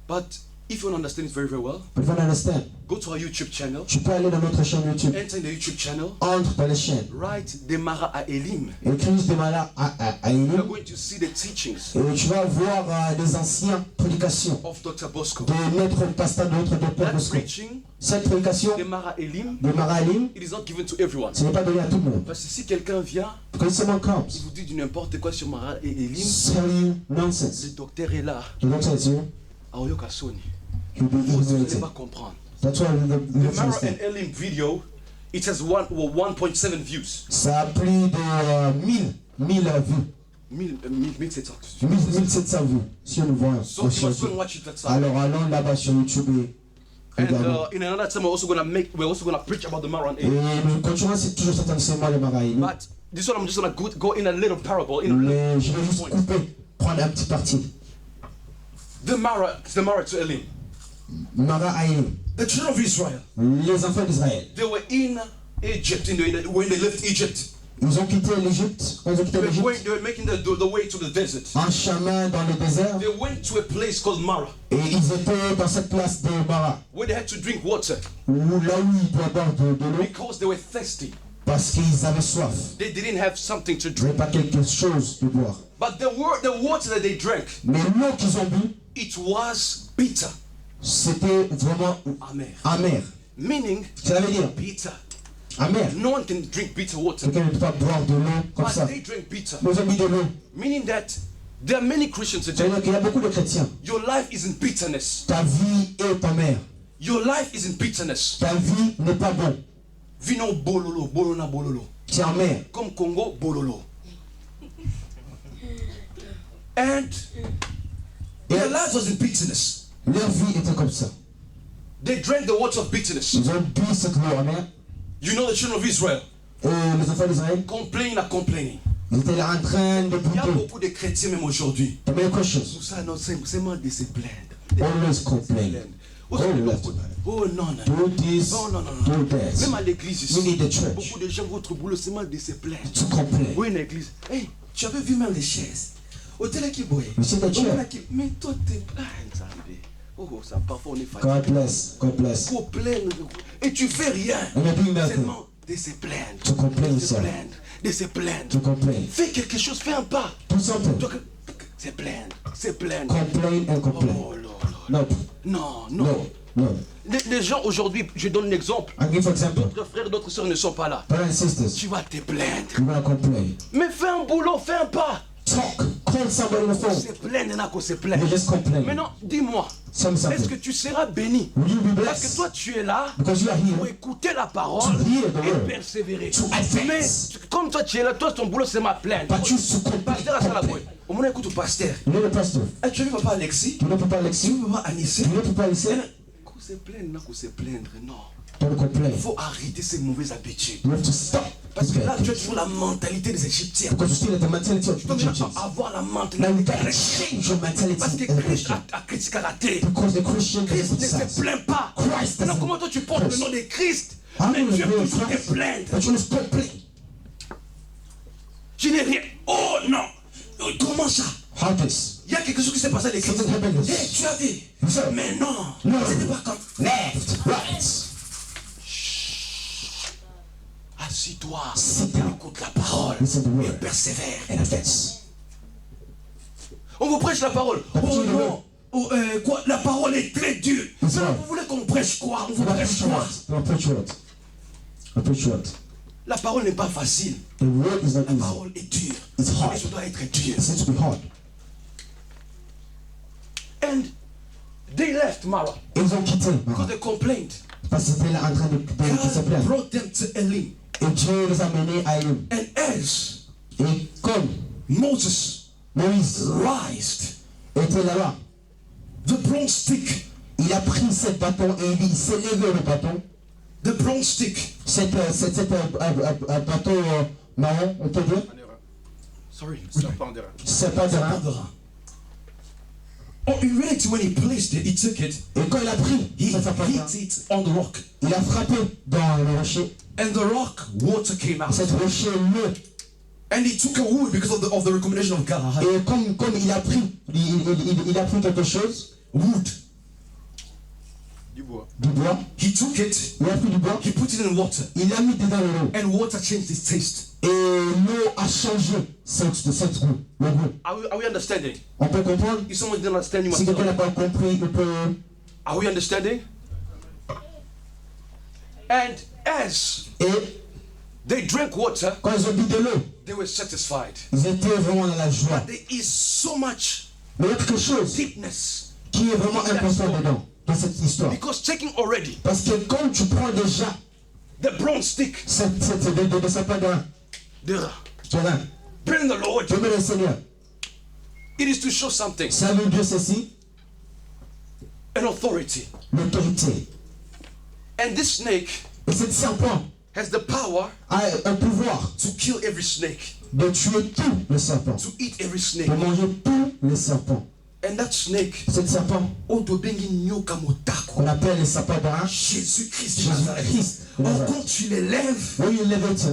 But if you want to understand it very, very well, But you understand, go to our YouTube channel, tu peux aller dans notre chaîne YouTube, enter in the YouTube channel, entre dans les chaînes, write de Mara à Elim. écris de Mara à You're Elim, going to see the teachings et tu vas voir les anciennes prédications of Dr. Bosco. de notre pasteur, de notre docteur That Bosco. preaching, Cette prédication de Mara Elim, de Mara à Elim, it is not given to everyone. ce n'est pas donné à tout le monde. Parce que si quelqu'un vient, Quand someone il comes, vous dit du n'importe quoi sur Mara et Elim, tell you nonsense. le docteur est là, The doctor is here, Aoyoka Sony. you'll be Vous n'allez ignorant. pas comprendre. That's why we don't The Mara understand. and Elim video, it has 1.7 views. Ça a plus de 1000 vues. 1700. 1700 vues, si on voit So you sur must go YouTube. and watch it that time. Alors allons là-bas sur YouTube et And regardons. in another time, we're also gonna preach about the Mara and Et Elim. nous continuons, c'est toujours cet enseignement de Maraï. But this one, I'm just gonna go in a little parable, in a little Mais je vais juste point. couper, prendre un petit parti. The Mara to Elim. Maraï, The children of Israel, les enfants d'Israël, they were in Egypt when they left Egypt. ils ont quitté l'Égypte. Quand ils ont quitté l'Égypte, They were making the way to the desert. en chemin dans le désert, They went to a place called Mara, et ils étaient dans cette place de Mara, where they had to drink water là où ils doivent boire de l'eau, because they were thirsty. parce qu'ils avaient soif. They didn't have something to Ils drink. n'avaient pas quelque chose de boire. But the water that they drank, Mais l'eau qu'ils ont bu, it was bitter, c'était vraiment amer. amer. Meaning, Ça veut dire bitter. amer. No one can drink bitter water. Quelqu'un ne peut pas boire de l'eau comme But ça. they drank bitter. Nous avons mis de l'eau. Meaning that there are many Christians Ça today. veut dire qu'il y a beaucoup de chrétiens. Your life is in bitterness. Ta vie est amère. Your life is in bitterness. Ta vie n'est pas bonne. Vino bololo, bolona bololo. C'est amer. Comme Congo, bololo. And their life was in bitterness. Leur vie était comme ça. They drank the water of bitterness. Ils ont bu cette eau amère. You know the children of Israel Et les enfants d'Israël, complaining and complaining. ils étaient là en train de Il y a bouder. beaucoup de chrétiens même aujourd'hui. The many questions. Tout ça, non, c'est mal de se plaindre. Always complain. Oh non, non. Do this, Oh non, non, non. do that. Même à l'église We ici, need the church beaucoup de gens, votre boulot, c'est mal de se plaindre. to complain. Oui, une église. Hey, tu avais vu même les chaises. Hôtel qui boit. You see the chair? Mais toi, t'es. Ah, Nzambe. Oh, ça, parfois on est fatigué. God bless. God bless. Faut plaindre. Et tu fais rien. And you're doing nothing. Seulement de se plaindre. To complain, De se sir. plaindre. De se plaindre. To complain. Fais quelque chose, fais un pas. Do something. Donc, se plaindre. Se plaindre. Complain and complain. Oh là là. No. Non, non. No. No. Les gens aujourd'hui, je donne un exemple. I'll give an example. D'autres frères, d'autres sœurs ne sont pas là. Brothers and sisters, Tu vas te plaindre. you're gonna complain. Mais fais un boulot, fais un pas. Talk. Call somebody on the phone. Se plaindre, n'a qu'on se plaindre. You just complain. Maintenant, dis-moi, Tell me est-ce que something. tu seras béni? Will you be Parce que blessed? toi, tu es là Because you are pour here écouter la parole to hear the et word. persévérer. To advance. Mais comme toi, tu es là, toi, ton boulot, c'est ma plainte. But you to complain. Pasteur, à la boîte. Au moins, écoute au pasteur. You know the pastor. Eh, tu as vu papa Alexis? Tu ne peux pas Tu Alexis. veux papa Anissé? Tu ne peux pas ici. Qu'on se plaindre, qu'on se plaindre, non. Don't complain. Il faut arrêter ces mauvaises habitudes. You have to stop. Parce que là, Okay. tu as toujours la mentalité des Égyptiens. Because you still have the mentality of Tu dois Egyptians. avoir la Now you mentalité gotta chrétienne. change your Parce mentality que as a Christ Christian. a critiqué la terre. Because the Christian Christ is ne se success. plaint pas. Christ Non, doesn't comment toi tu portes le curse. nom de Christ, How mais will tu you aimes be toujours te Christ? plaindre. But you just complain. Je n'ai rien. Oh non. Comment ça? How this? Il y a quelque chose qui s'est passé à l'église. Something happened. Eh, tu as vu? Yes, sir. Mais non. No. C'était pas comme. Left. Right. Assis-toi. Sit down. Écoute la parole. Listen to the Et word. persévère. And advance. On vous prêche la parole. La Oh parole de non. Oh, quoi? La parole est très dure. Yes, Mais sir. vous voulez qu'on prêche quoi? On vous Don't prêche preach quoi? what? Don't preach what? Don't preach what? La parole n'est pas facile. The word is not La easy. parole est dure. It's hard. Et ça doit être dur. It seems to be hard. And they left. left Mara Ils ont quitté because Mara they complained. parce qu'ils étaient là en train de se God plaindre. brought them to Elim. Et Dieu les a menés à Elim. And as Et comme Moses Moïse raised était là-bas, the bronze stick, il a pris cette bâton et il s'est levé le bâton. the bronze stick. Cet bâton marron, on peut dire. Sorry. Serpent d'airain. C'est pas de rein. Oh, in reality, when he placed it, he took it, Et quand il a pris he cet serpent, hit it on the rock. il a frappé dans le rocher. And the rock, water came out. Cet rocher, l'eau. And he took a wood because of the recommendation of God. Et comme il a pris, il a pris quelque chose, Wood. Du bois. du bois, He took it, il a pris du bois, he put it in water, il l'a mis dedans l'eau. and water changed its taste. Et l'eau a changé cette goût, le goût. Are we understanding? On peut comprendre? If someone didn't understand, you Si must quelqu'un n'a know. pas compris, il peut... Are we understanding? And as Et they drank water, quand ils ont bu de l'eau, they were satisfied. ils étaient vraiment dans la joie. But there is so much Mais il y a quelque chose deepness. qui est vraiment important dedans, dans cette histoire. Because taking already Parce que quand tu prends déjà the bronze stick, cette sapin the terrain, bring the Lord, tu mets le Seigneur, it is to show something, ça veut dire ceci, an authority. l'autorité. And this snake Et cette serpent has the power a un pouvoir to kill every snake, de tuer tous les serpents, to eat every snake. de manger tous les serpents. And that snake, Cet serpent qu'on qu'on appelle les serpents d'Aran, Jésus-Christ de Nazareth. Jésus-Christ. de Or, Nazareth. quand tu l'élèves, When you leave it,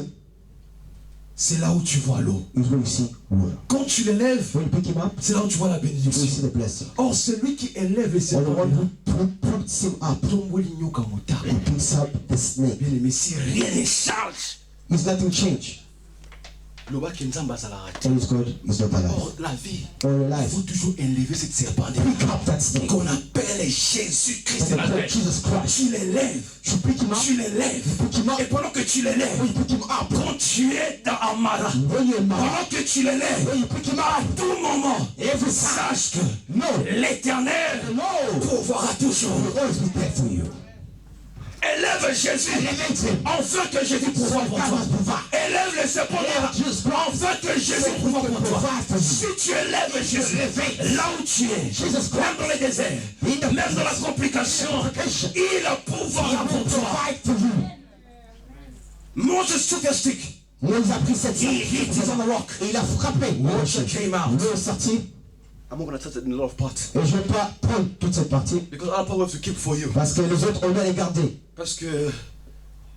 c'est là où tu vois l'eau. you will see water. Quand tu l'élèves, When you pick him up, c'est là où tu vois la you will bénédiction. see the blessing. Or, celui qui élève les Or the serpents, one who puts him up, he picks up the snake. bien aimé, si rien ne change, Is nothing change. le bas qui nous a raté. And it's God is not alive. Or, la vie, Or your il life. faut toujours élever cette serpent Pick up that snake. qu'on appelle Jésus-Christ That's de the call Nazareth. Jesus Christ. Tu l'élèves, You pick him up. tu l'élèves. Pick him up. Et pendant que tu l'élèves, When you pick him up, quand tu es dans Amara, when you're mad, pendant que tu l'élèves, when you pick him à up, tout moment, every sache que no, l'Éternel no, pourvoira toujours. will always be there for you. Élève Jésus, Elevate him. enfin que Jésus pourvoit pour toi. Élève le serpent enfin que Jésus pourvoit pour toi. Si tu élèves Jésus, là où tu es, même dans les déserts, même dans la complication, il pourvoira pour toi. Fight for you. Moses took a stick. Moïse a pris cette He hit it on the rock. et il a frappé. Water came out. L'eau est sortie. I'm not going to touch it in a lot of parts. Et je ne vais pas prendre toute cette partie Because other people have to keep for you. parce que les autres, on doit les garder. Parce que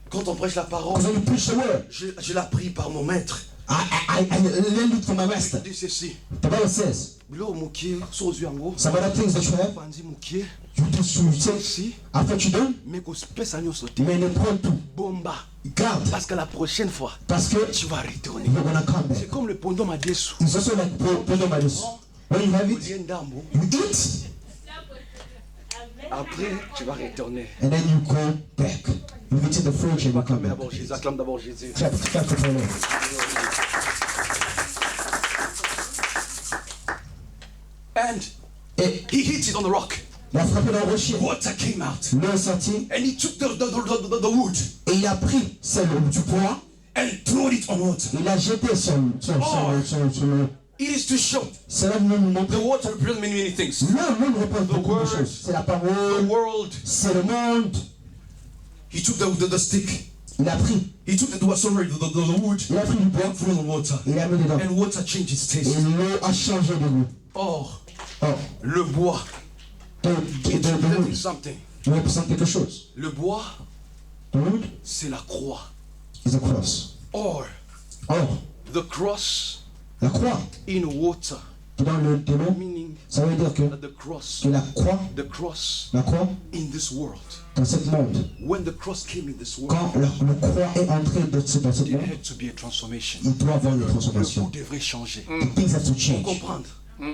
quand on prêche la parole, Because when you preach the word, je l'ai appris par mon maître. I learned it from my master. Il dit ceci. The Bible says, Bilo mukie, so yango. some other things that you have, Panzi mukie, you do you say, si, after you done, mais qu'on se pèse à nous sauter. mais ne prends tout. Bomba. Garde. Parce que la prochaine fois, Parce que tu vas retourner. you're gonna come back. C'est comme le pondom à des sous. It's also like Podomalus. When you have it, Lien d'ambo. you eat, Après, tu vas retourner. and then you go back. You eat in the fridge and you come Acclame back. d'abord Jésus. Acclame d'abord Jésus. Clap for the Lord. And Et he hit it on the rock. il a frappé dans le rocher. Water came out. L'eau est sortie And he took the wood et il a pris celle du poids. and threw it on water. Il a jeté sur l'eau. It is to show. Cela nous montre. The water represents many things. Le monde représente beaucoup de word, choses. C'est la The parole, world. c'est le monde. He took the stick. Il a pris, He took the wood il a pris du bois, and threw it on water. il a mis dedans. And water changed its Et taste. l'eau a changé de goût. Or, Or, le bois, de it wood, represents something. il représente quelque chose. Le bois, The wood c'est la croix. is a cross. Or, Or, the cross la croix, in water. qui est dans l'eau, Meaning ça veut dire que that the cross la croix in this world. dans ce monde, When the cross came in this world, quand le croix est entré dans ce monde, there had to be a transformation. il doit y avoir une Le transformation. goût devrait changer. The things have to Pour change. comprendre.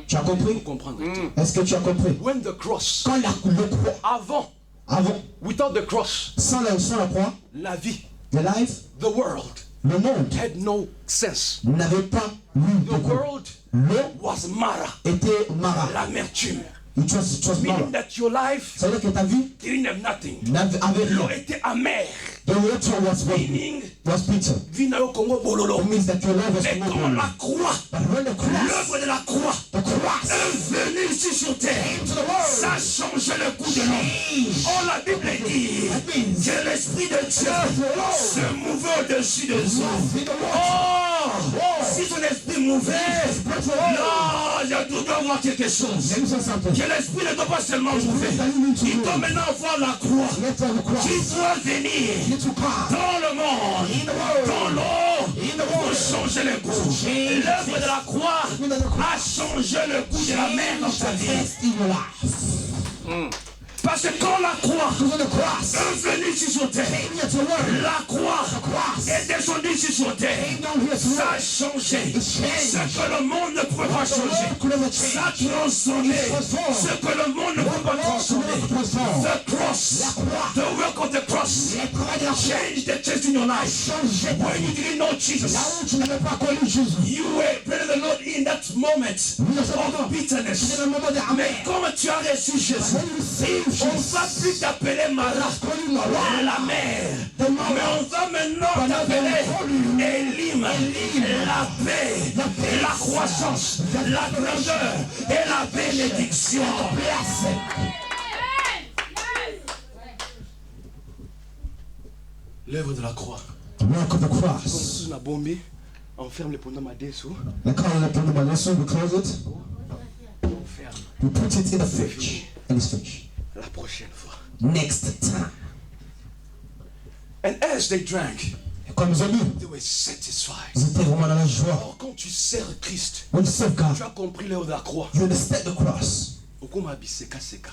Tu as compris? Pour comprendre. Est-ce que tu as compris? When the cross, Quand le croix, avant, avant, without the cross, sans la croix, la vie, the life, the world le monde had no sense. n'avait pas eu The de goût. world L'eau was Mara, était mara, l'amertume. It was Meaning marrow. that your life Ça veut dire que ta vie didn't have nothing. n'avait L'eau rien. était amère. The water was Meaning, bitter. vie na yo Congo bololo. It means that your life was Mais quand la croix, But when the cross, l'œuvre de la croix the cross est venue ici sur terre, to the world, ça a changé le coup de l'homme. Oh, la Bible dit that means que l'Esprit de Dieu se mouvait au-dessus de nous. in the world. Oh, si ton esprit mouvait, non, je dois voir quelque chose. Let me say something. Que l'esprit ne doit pas seulement mouver. Il doit maintenant voir la croix Let's have the cross. qui doit venir Need to come. dans le monde, In the world. dans l'eau, pour changer le goût. L'œuvre de la croix a changé le goût de la mer dans ta vie. Taste in your life. Parce que quand la croix Because of the cross, est venue ici sur terre, it's a word. la croix Cross. est descendue ici sur terre. Down here to Ça a changé ce que le monde ne pouvait pas changer. could never Ça a change. transformé ce que le monde ne peut pas transformer. The cross, the work of the cross, change the taste in your life. When you didn't know Jesus, Là où tu n'avais pas connu Jésus, you were praising the Lord in that moment of bitterness. c'est le moment de Mais comme tu as reçu Jésus, on ne va plus t'appeler malade, la mère. Mais on va maintenant t'appeler Elim, la paix, la croissance, la grandeur et la bénédiction. L'œuvre de la croix. the work of the cross. Sous la bombe, on ferme le pondement à des sous, The color of the Malasso, we close it, on ferme. we put it in the fridge, and it's finished. La prochaine fois. Next time. And as they drank, Et comme ils ont bu, they were satisfied. ils étaient vraiment dans la joie. Alors quand tu sers Christ, When you serve God, tu as compris l'œuvre de la croix. you understand the cross. Okuma biseka seka.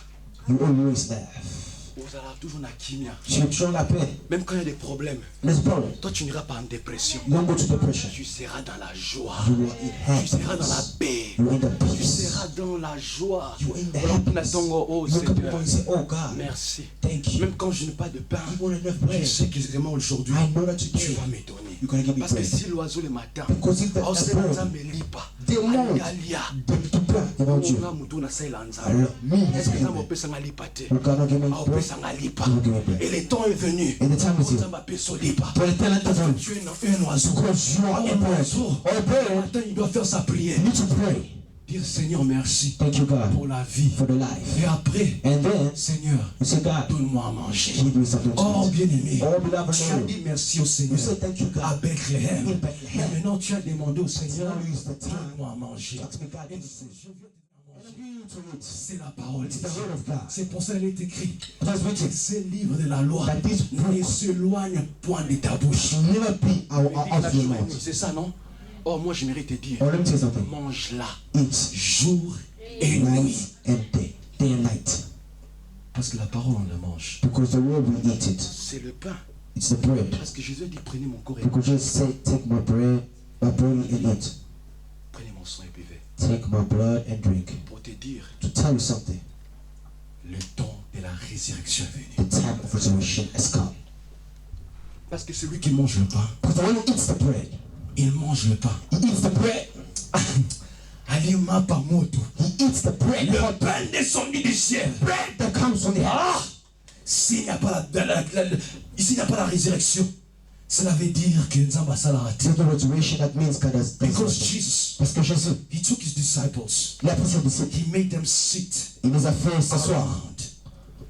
You always laugh. Vous allez toujours na kimia. Tu es toujours la paix. Même quand il y a des problèmes, There's a problem. toi tu n'iras pas en dépression. You don't go to depression. Tu seras dans la joie. You will in Tu seras dans la happiness. paix. You in the Tu peace. seras dans la joie. You in the Voilà, happiness. Natongo, oh You look at Seigneur, people and say, oh God, merci. thank you. Même quand je n'ai pas de pain, You want enough je bread. sais que vraiment aujourd'hui, I know that tu today vas me donner. you're going to give me Parce que bread. si l'oiseau le matin, Because if the oh Seigneur, bird, ça me lit pas. they won't, Alia. they plein devant Dieu. Nga mutu na saila nzambe. Alors, me, Est-ce que you nzambe opesanga lipa te? cannot give me bread. Opesanga lipa. You will give me bread. Et le temps est venu. And the time is here. Nzambe apeso lipa. Pour les talents devant Tu es un oiseau. Because you are a bird. Or a Le bird, matin, il doit faire sa prière. you need to pray. Dire Seigneur, merci Thank you, God, pour la vie. for the life. Et après, And then, Seigneur, you say, God, donne-moi à manger. give me something Oh, to eat. bien-aimé, Oh, beloved tu as Lord, dit merci au you Seigneur say thank you, à God. Bethléem. In Mais Bethlehem. maintenant, tu as demandé au Seigneur, Now use the time. donne-moi à manger. Ask me, God, Et give c'est- me je viens de give you to eat. C'est la parole de It's the Dieu. word of God. C'est pour ça qu'il est écrit. That's written. Ce livre de la loi That this ne book s'éloigne point de ta bouche. should never be out Mais of dis your la journée, mouth. c'est ça, non? Oh, moi, je mérite de dire, Or let me tell you something. mange-la Eat jour et nuit. night and day. Day and night. Parce que la parole, on la mange. Because the word we eat it. C'est le pain. It's the bread. Parce que Jésus dit, prenez mon corps et Because Jesus said, take my bread, my body and eat. prenez mon sang et buvez. Take my blood and drink. Pour te dire, To tell you something, le temps de la résurrection est venu. the time of resurrection has come. Parce que celui qui mange le pain, Because the one who eats the bread, il mange le pain. he eats the bread. Alima pamoto. He eats the bread. Le pain descendu du ciel. bread that comes from the heaven. Ah! S'il n'y a pas ici il n'y a pas la résurrection, cela veut dire que Nzamba Salarati. There's no resurrection, that means God has done Because something. Jesus, Parce que Jésus, he took his disciples, il a pris ses disciples, he made them sit il les a fait s'asseoir around.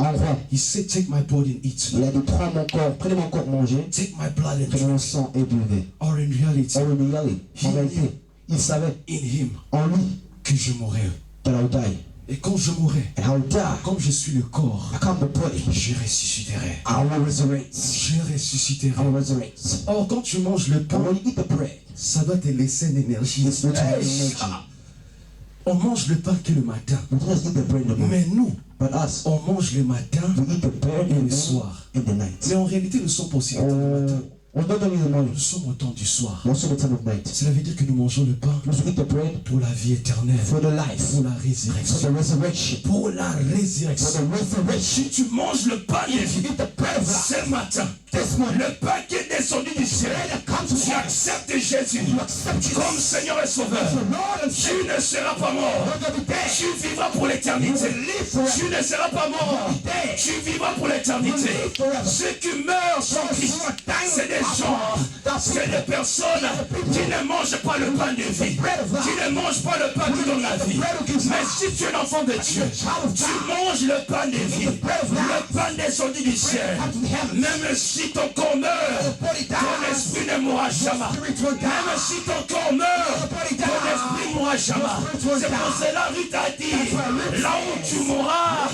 en rond. He said, take my body and eat. Il a dit, prends mon corps, prenez mon corps, mangez, Take my blood and prenez drink. mon sang et buvez. Or in reality, Or in reality, en réalité, il savait in him, en lui que je mourrais. that I will die. Et quand je mourrai, And I will die. comme je suis le corps, I come the body. je ressusciterai. I will resurrect. Je ressusciterai. I will resurrect. Or quand tu manges le But pain, when you eat the bread, ça doit te laisser une énergie. it's not Hey, energy. on mange le pain que le matin. We just eat the bread in the morning. Mais nous, But us, on mange le matin we eat the bread et in le the morning soir. and the night. Mais en réalité, nous sommes pas aussi le temps du matin. On not only the morning, Nous sommes au temps du soir. also the time of night. Cela veut dire que nous mangeons le pain We should eat the bread pour la vie éternelle, for the life, pour la for résurrection. the resurrection, Pour la for résurrection. the resurrection. Si tu manges le pain de If you vie eat the bread of life, ce matin, this morning, le pain qui est descendu du ciel, tu acceptes Jésus comme Seigneur et Sauveur, tu ne seras pas mort. Tu vivras pour l'éternité. Tu ne seras pas mort. Tu vivras pour l'éternité. Ceux qui meurent sans Christ, c'est des gens, c'est des personnes qui ne mangent pas le pain de vie, qui ne mangent pas le pain qui donne la vie. Mais si tu es un enfant de Dieu, tu manges le pain de vie, le pain descendu du ciel. Même si ton corps meurt, ton esprit ne mourra jamais. Même si ton corps meurt, ton esprit ne mourra jamais. C'est pour cela que Ruth a dit, là où tu mourras,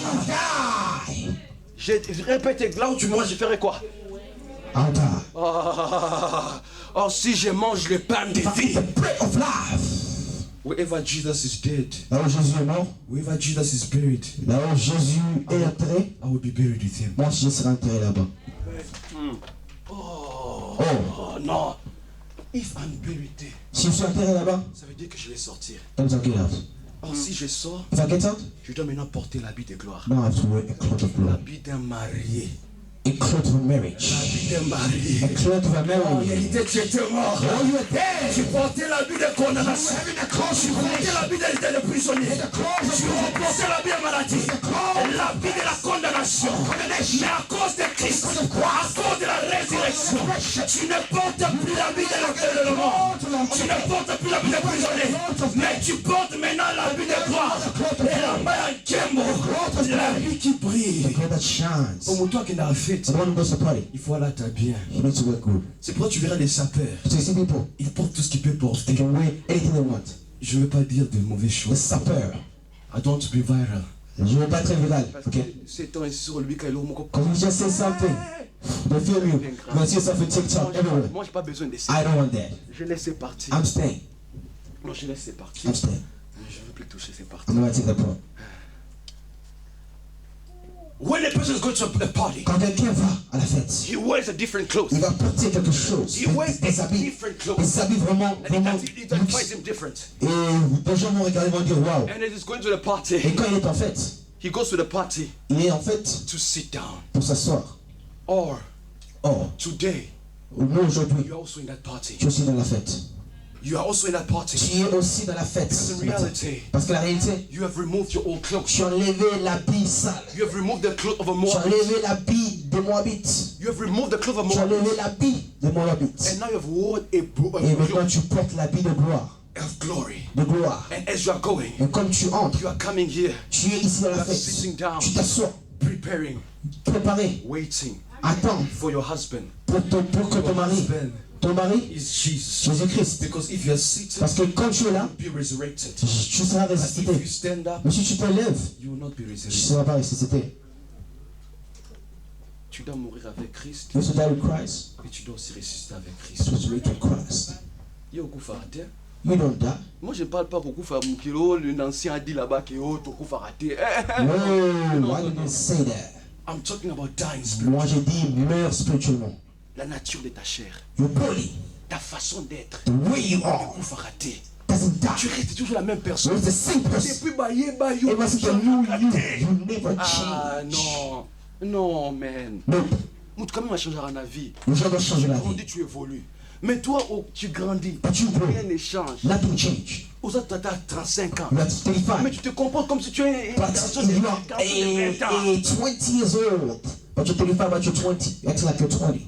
je répète, là où tu mourras, je ferai quoi? Oh, si je mange le pain de vie. Wherever Jesus is dead, Là où Jésus est mort, wherever Jesus is buried, là où Jésus est enterré, I will be buried with him. moi aussi je serai enterré là-bas. Oh non. If I'm buried there, Si je suis enterré là-bas, ça veut dire que je vais sortir. then I get out. Oh, si je sors, If I get out, je dois maintenant porter l'habit de gloire. now I have to wear a cloth of glory. L'habit d'un marié. A cloth of marriage. L'habit d'un marié. A cloth of a En marriage. réalité, tu étais mort. Tu portais l'habit de condamnation. Tu portais l'habit de prisonnier. Tu portais l'habit de maladie. L'habit de la condamnation. Mais à cause de Christ, à cause de la résurrection, tu ne portes plus l'habit de mort. Tu ne portes plus l'habit de prisonnier. Mais tu portes maintenant l'habit de gloire. Et la main en Kembo. L'habit qui brille. The cloth that shines. Au toi qui n'a fait, The one who goes to party, il faut aller t'habiller. you need to wear good. C'est pourquoi tu verras les sapeurs. So you see people, Ils portent tout ce qu'ils peuvent they porter. can wear anything they want. Je ne veux pas dire de mauvaises The choses. sapeur. I don't want to be viral. Je ne veux pas être viral, ok? C'est ton sur lui qu'il a Because you just say something, they film you. You can see yourself on TikTok everywhere. Moi, j'ai pas besoin de ça. I don't want that. Je laisse partir. I'm staying. Non, je laisse partir. I'm staying. Je ne veux plus toucher ces parties. I'm going to take the part. When a person goes to a party, Quand quelqu'un va à la fête, he wears a different clothes. il va porter quelque chose. He wears Des habits. different Des clothes. habits vraiment, And vraiment it luxe. finds him different. Et les gens vont regarder, vont dire waouh. And as he's going to the party, Et quand il est en fête, he goes to the party il est en fête to sit down. pour s'asseoir. Or Or, today, nous aujourd'hui, you're also in that party. tu es aussi dans la fête. You are also in that party. Tu es aussi dans la fête. Because in reality, Parce que la réalité, you have removed your old clothes. tu as enlevé l'habit sale. You have removed the clothes of a Tu as Moabite. enlevé l'habit de Moabite. You have removed the clothes of a Tu as Moabite. enlevé l'habit de Moabite. And now you have worn a Et maintenant cloth tu portes l'habit de gloire. of glory. De gloire. And as you are going, Et comme tu entres, you are coming here, tu es ici dans you la are fête. sitting down, Tu t'assois, preparing, préparé, waiting attends for your husband. pour que ton mari, ton mari, Is Jesus. Jésus-Christ. Because if you are seated, Parce que quand tu es là, be resurrected. tu seras But if ressuscité. you stand up, Mais si tu te lèves, you will not be tu ne resurrected. seras pas ressuscité. Tu dois mourir avec Christ You have to die with Christ. et tu dois aussi ressusciter avec You Christ. have to wait with Christ. Yo, Koufa raté. You don't die. Moi, je ne parle pas pour Koufa Moukilo, l'ancien a dit là-bas que oh, ton Koufa raté. No, I didn't say that. I'm talking about dying spirit. Moi j'ai dit meurs spirituellement. La nature de ta chair, Your body, ta façon d'être, the way you are, Koufa raté. doesn't Tu die. restes toujours la même personne. You're the same person. Depuis Baye Bayou, It was the new you. You never ah change. non, non, man. Nope. Mout quand même à changer dans vie. Les gens doivent changer Tu la grandis, vie. tu évolues. Mais toi, oh, tu grandis. But you grow. Rien ne change. Nothing change. Aux autres, tu as 35 ans. You are Mais 35. tu te comportes comme si tu es une But personne de you are 40 de 20 ans. 20 years old. But you're 35, but you're 20. You act like you're 20.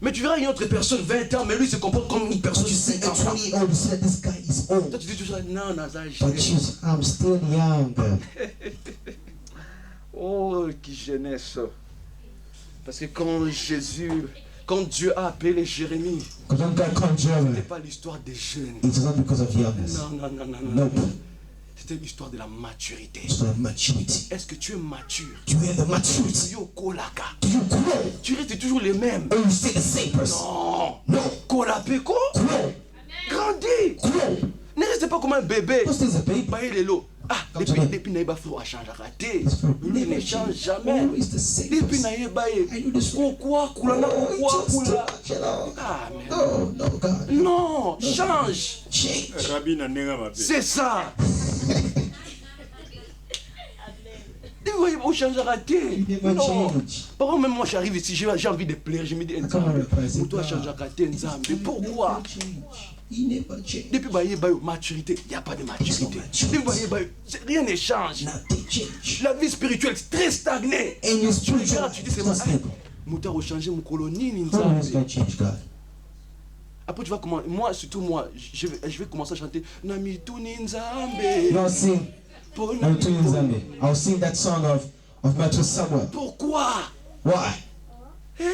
Mais tu verras une autre personne 20 ans, mais lui se comporte comme une personne But de you see a 50 ans. 20-year-old, you say this guy is Toi, old. tu dis toujours, non, Nazar, But you, I'm still young. oh, qui jeunesse. Parce que quand Dieu a appelé Jérémie, Because when God called ce Jeremy, n'était pas l'histoire des jeunes. it's not because of youngness. Non. Nope. C'était l'histoire de la maturité. It's for maturity. Est-ce que tu es mature? Do you have the maturity? Yo, Kolaka. Do you grow? Tu restes toujours les mêmes. Or you stay the same person? Non. No. Kolapeko. Grow. Grandis. Grow. Ne reste pas comme un bébé. Don't stay as a baby. Baye Lelo. Ah, Comme ça. depuis Naïba Flou a changé raté. It's for Il ne change jamais. always the same Depuis person. Naïba I knew this one. Pourquoi Koulana Oh, pourquoi it's just too Koula much, you know. Ah, mais Oh, no, God. non, change. Change. Rabbi na nenga mabe. C'est ça. Oui, on change à rater. You never Non. change. Par contre, même moi, j'arrive ici, j'ai envie de plaire. Je me dis, Come on, President. on doit changer à rater. Mais pourquoi? He never change. Depuis la maturité, il n'y a pas de maturité. Rien ne change. Nothing change. La vie spirituelle est très stagnée. And your Tu spiritual regardes, tu dis, c'est life is moi. stable. Mouta a changé mon colonie. How is God change God? Après, tu vas commencer. Moi, surtout moi, je vais commencer à chanter. Namitu Ninzambe. Now sing. I'm to you, Zambi. I'll sing that song of Matthew Samuel. Pourquoi? Why? Hein?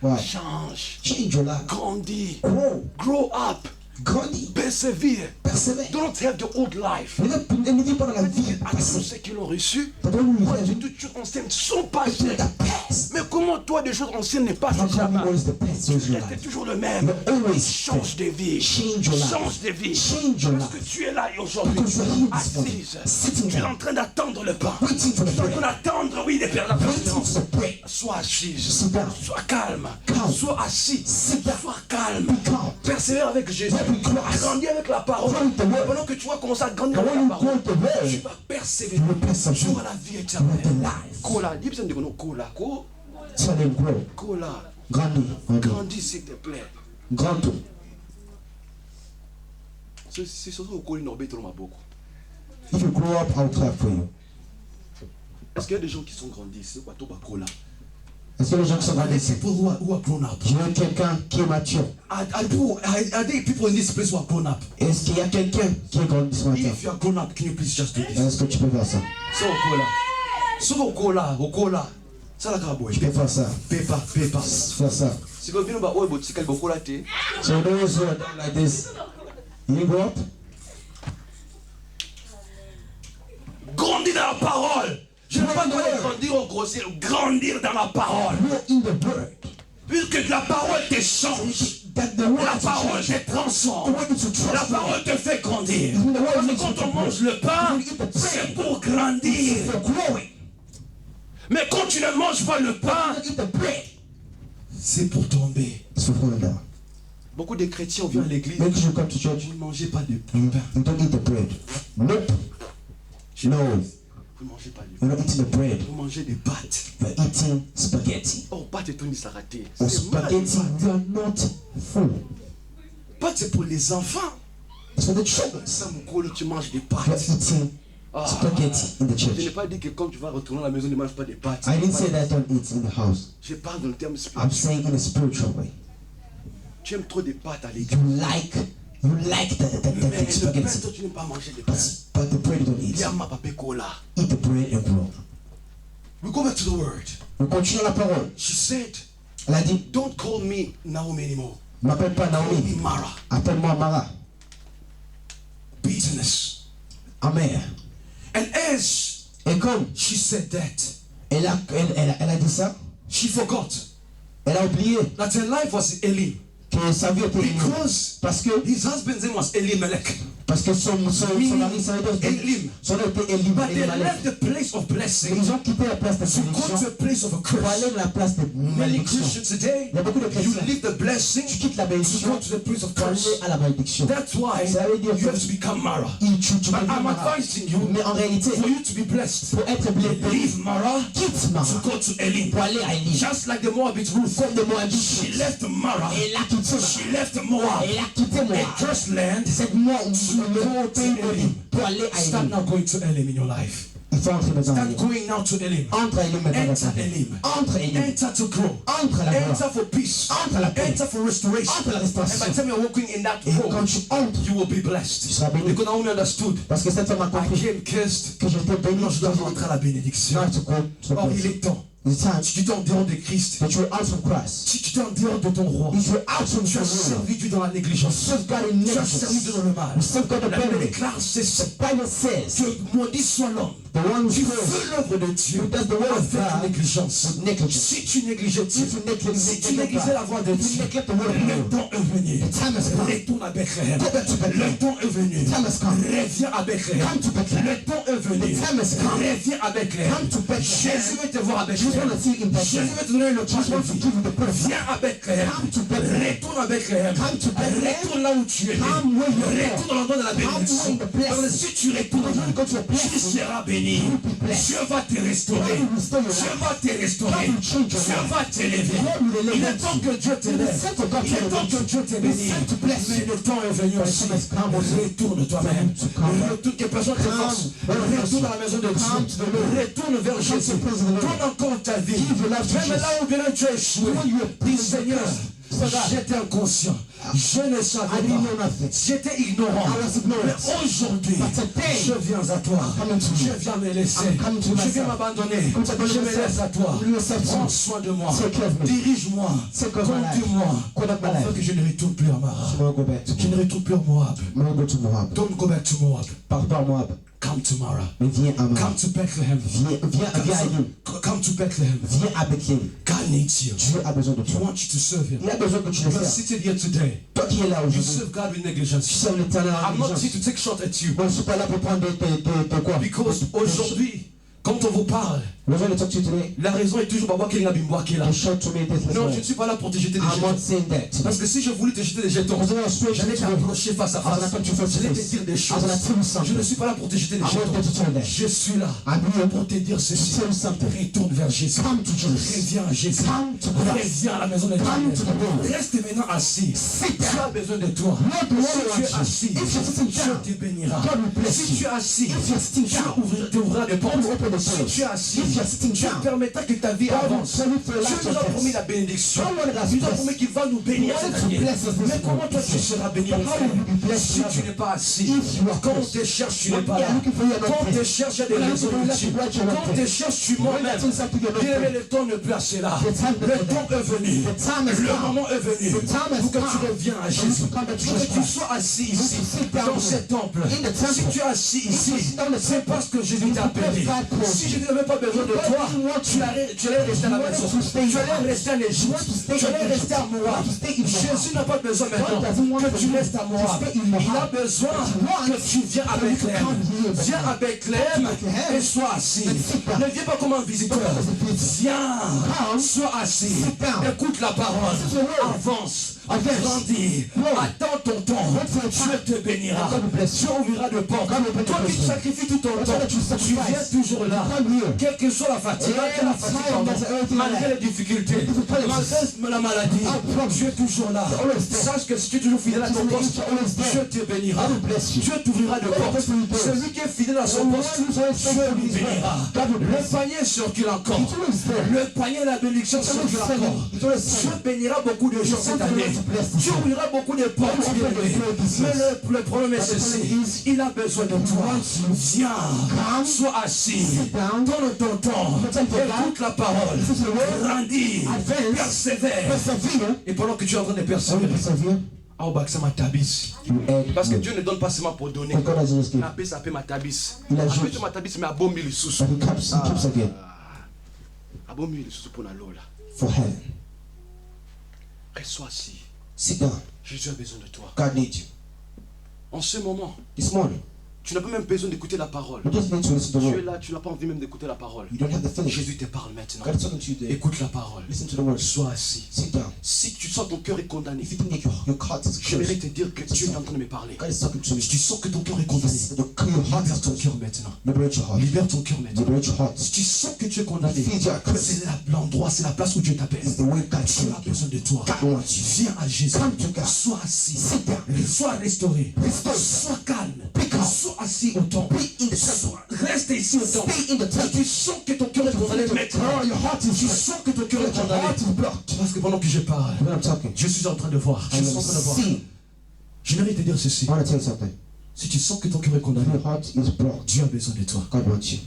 Why? Change. Change your life. Grandis. Grow. Grow up. Grandis. Persévère. Persévère. Don't have the old life. Ne vis pas dans la vie À tous passée. ceux qui l'ont reçu, T'as pas eu quand une tu vie toutes choses anciennes sont de passées. ta past. Mais comment toi, des choses anciennes n'est pas How changé? come always the best is your T'es life? toujours le même. You're always Change de vie. Change your life. Change de vie. Change your Parce que life. tu es là aujourd'hui, Because you're here this morning, assise. sitting Tu es down, en train d'attendre le pain. waiting for the Tu es en train bread, d'attendre, oui, la waiting persévérance. for the bread. Sois assise. Sit down. Sois calme. Calm. Sois assis. Sit down. Sois calme. Be calm. Persévère avec Jésus. Let me cross. Grandis avec la parole. Grow with the word. Pendant que tu vas commencer à grandir And avec when la you grow parole, the word, tu vas persévérer. you will persevere. Tu auras la vie You have the éternelle. life. Kola, dis personne de nom. Kola. Tell him grow. Kola. Grandis. Grandis. Grandis s'il te plaît. Grand tout. C'est surtout au Kola Norbé tout le monde beaucoup. If you grow up, I'll clap for you. Est-ce qu'il y a des gens qui sont grandis? C'est quoi, Toba Kola? Est-ce que les gens qui sont grandis ici? People who are grown up. Je veux quelqu'un qui est mature. Are there people in this place who are grown up? Est-ce qu'il y a quelqu'un qui est grandi ce matin? If you are grown up, can you please just do this? Est-ce que tu peux faire ça? So Kola. So Kola. Ça la carabouille. Tu peux faire ça. Pepa. Faire ça. Si vous venez au botikal Bokola te. So those who are done like this, you grow up? Grandis dans la parole. Je ne veux pas demander grandir au grossier, grandir dans la parole. Grow in the word. Puisque la parole te change. That the word La to parole change. te transforme. The word to La trust. parole te fait grandir. The word Parce que makes you quand on grow. mange le pain, c'est pour grandir. For growing. Mais quand tu ne manges pas le pain, Eat the bread. c'est pour tomber. It's for falling down. Beaucoup de chrétiens viennent à l'église. Make sure you come to church. Vous ne mangez pas de You pain. don't eat the bread. Nope. No. Vous ne mangez pas de You're pain. not eating the bread. Vous mangez des pâtes. You're eating spaghetti. Oh, pâtes et tout, ça raté. Or C'est mal, les spaghetti, pâtes. you are not full. Pâtes, c'est pour les enfants. It's for the children. Ça, mon colo, tu manges des You're pâtes. eating spaghetti in the Je n'ai church. pas dit que quand tu vas retourner à la maison, ne mange pas des pâtes. I didn't say that don't eat in the house. Je parle dans le terme I'm spirituel. saying in a spiritual way. Tu aimes trop des pâtes à l'église. You like the Mais le pain, spaghetti. toi, tu n'aimes pas manger des pâtes. But the bread you don't eat. Yama pape cola. Eat the bread and grow. We go back to the word. On continue la parole. She said, Elle a dit, don't call me Naomi anymore. m'appelle pas Call me Naomi. Mara. Appelle-moi Mara. Bitterness. Amère. And as Et comme she said that, elle a dit ça, she forgot elle a oublié that her life was Elim. que sa vie était Élie. Because Parce que his husband's name was Elimelech. son mari, ça veut dire Elim. son nom était Élie. But they left the place of blessing Ils ont quitté la place de to go bénédiction to a place of a pour aller curse. dans la place de Many malédiction. Christians today, Il y a beaucoup de you chrétiens. leave the blessing Tu quittes la to bénédiction go to the place of pour aller curse. à la malédiction. That's why Ça veut dire you have que to become Mara. tu But deviens I'm Mara. advising you, Mais en réalité, for you to be blessed, pour être béni, leave Mara quitte Mara to go to Elim. pour aller à Élie. Just like the Moabite Ruth. Comme de Moabit. She left Mara. Elle a quitté Mara. She left Moab. Elle a quitté A Moab. cursed land. Cette mort, le pays Élie, pour aller à Start Élie. now going to Elim in your life. Il faut entrer maintenant à Start Élie. going now to Elim. Entre à Élie maintenant dans ta Enter vie. Elim. Entre à Élie. Enter to grow. Entre à la gloire. Enter for peace. Entre à la paix. Enter for restoration. Entre à la And by restauration. the time you're walking in that Et quand road, tu entres, you will be blessed. tu seras béni. Because Naomi understood. Parce que cette femme a I compris came cursed. que j'étais béni. Non, je dois rentrer à la bénédiction. Non, tu comptes. Or, il est temps. It's time Si tu es en dehors de Christ, that you are out from Christ. si tu es en dehors de ton roi, If you are out from tu as your will, servi Dieu dans la négligence. serve God in Tu as servi Dieu negligence. dans le mal. You serve God in La Bible penalty. déclare, c'est ce The Bible says, que maudit soit l'homme the one who qui serves fait l'œuvre de Dieu who does the will of avec God négligence. with negligence. Si tu négligeais Dieu, If you neglect si tu God, négligeais la voix de if Dieu, you neglect the word of le God, temps est venu. the time has come. Retourne à Bethléem. Go back to Bethlehem. Le temps est venu. The time has come. Reviens à Bethléem. Come to Bethlehem. Le temps est venu. The time has come. Reviens à Bethléem. Come to Bethlehem. Jésus veut te voir à Jesus Bethléem. want to see you in Jésus Bethlehem. veut te donner le pain Jesus de wants to vie. give you the birth. Viens à Bethléem. Come to Bethlehem. Retourne à Bethléem. Come to Bethlehem. Retourne là où tu es. Come where you are. Retourne dans l'endroit de la bénédiction. Come where the blessing. Parce que si tu retournes, Because when you go to a tu blessing, seras béni. bénir. Dieu va te restaurer. Dieu va te restaurer. Dieu va t'élever. Il est temps que Dieu t'élève. Il est temps que Dieu te bénisse. Mais le temps est venu aussi. Retourne toi-même. Retourne que personne te force. Retourne à la maison de Dieu. Retourne vers Jésus. Donne encore ta vie. Même là où bien tu as échoué. Dis Seigneur, j'étais inconscient. Je ne savais pas. J'étais ignorant. Mais aujourd'hui, je viens à toi. Je viens me laisser. Je viens m'abandonner. Je me laisse à toi. Prends soin de moi. Dirige-moi. Conduis-moi. Afin que je ne retourne plus en Moab. Je ne retourne plus en Moab. Don't go back to Moab. Pars à Moab. Come to Mara. Mais viens à Moab. Come to Bethlehem. Viens à Lyon. Come to Bethlehem. Viens à Bethléem. God needs you. Dieu a besoin de He toi. wants you to serve Him. Il a besoin que tu le You are fasses. seated here today. Toi qui es là You aujourd'hui, serve God with tu negligence. sers l'éternel en I'm not here négligence. to take shot at you. Moi, je ne suis pas là pour prendre de quoi. Because aujourd'hui, quand on vous parle, Aujourd'hui, talk to you today. la raison est toujours pour qu'il y a bimbois qui est là. To shout to me this Non, je ne morning. suis pas là pour te jeter des I'm jetons. not saying that. Parce que si je voulais te jeter des jetons, j'allais t'approcher face à face. J'allais te dire des choses. Je ne suis pas là pour te jeter des jetons. Je suis là pour te dire ceci. Retourne vers Jésus. Reviens à Jésus. Reviens à la maison de Dieu. Reste maintenant assis. Tu as besoin de toi. Si tu es assis, Dieu te bénira. Si tu es assis, Dieu t'ouvrira des portes. Si tu es assis, Dieu permettra que ta vie avance. Dieu nous a promis la bénédiction. Il nous a promis qu'il va nous bénir cette année. Mais comment toi tu seras béni, mon frère, si tu n'es pas assis? Quand on te cherche, tu n'es pas là. Quand on te cherche, il y a des raisons utiles. Quand on te cherche, tu mens même. Bien, le temps ne plus assez là. Le temps est venu. Le moment est venu pour que tu reviennes à Jésus. Pour que tu sois assis ici, dans ce temple. Si tu es assis ici, c'est parce que Jésus t'a appelé. Si Jésus n'avait pas besoin de toi, tu allais rester à la maison. Tu allais rester en Égypte. Tu allais rester à Moab. Jésus n'a pas besoin maintenant que tu restes à Moab. Il a besoin que tu viennes à Bethléem. Viens à Bethléem et sois assis. Ne viens pas comme un visiteur. Viens, sois assis. Écoute la parole. Avance. Grandis, attends ton temps, Dieu te bénira, Dieu ouvrira de portes. Toi qui sacrifies tout ton temps, tu viens toujours là, quelle que soit la fatigue, malgré les difficultés, malgré la maladie, Dieu est toujours là. Sache que si tu es toujours fidèle à ton poste, Dieu te bénira, Dieu t'ouvrira de portes. Celui qui est fidèle à son poste, Dieu lui bénira. Le panier circule encore, le panier de la bénédiction circule encore. Dieu bénira beaucoup de gens cette année. Dieu ouvrira beaucoup de portes, mais le problème est ceci. Il a besoin de toi. Viens, sois assis, donne ton temps, écoute la parole, grandis, persévère. Et pendant que tu es en train de persévérer, parce que Dieu ne donne pas seulement pour donner. For heaven. Reste assis. Sit down. Jésus a besoin de toi. God needs you. En ce moment, This morning, tu n'as pas même besoin d'écouter la parole. you just need to listen to the Tu es word. là, tu n'as pas envie même d'écouter la parole. You don't have to finish. Jésus te parle maintenant. God is talking to you today. Écoute la parole. Listen to the word. Sois assis. Sit down. Si tu sens ton cœur est condamné, If you think that your heart is j'aimerais closed, te dire que Dieu est en train de me parler. God is talking to me. Si tu sens que ton cœur est condamné, Yes, your heart libère is ton closed. cœur maintenant. Liberate your heart. Libère ton cœur maintenant. Liberate your heart. Si tu sens que tu es condamné, You feel you are cursed. c'est l'endroit, c'est la place où Dieu t'appelle. It's the way God Dieu a called you. besoin de toi. God wants you. Viens à Jésus. Come to God. Sois assis. Sit down. Sois restauré. Restore. Sois calme. Be calm. Sois assis au temple. Be in the temple. Reste ici au temple. Stay in the temple. Tu sens que ton cœur est condamné maintenant. Your heart is Tu closed. sens que ton cœur est Your condamné. heart is blocked. Parce que pendant que je parle, When I'm talking, je suis en train de voir. Je I suis am en train de voir. seeing. J'aimerais te dire ceci. I want to tell you something. Si tu sens que ton cœur est condamné, Your heart is blocked. Dieu a besoin de toi. God wants you.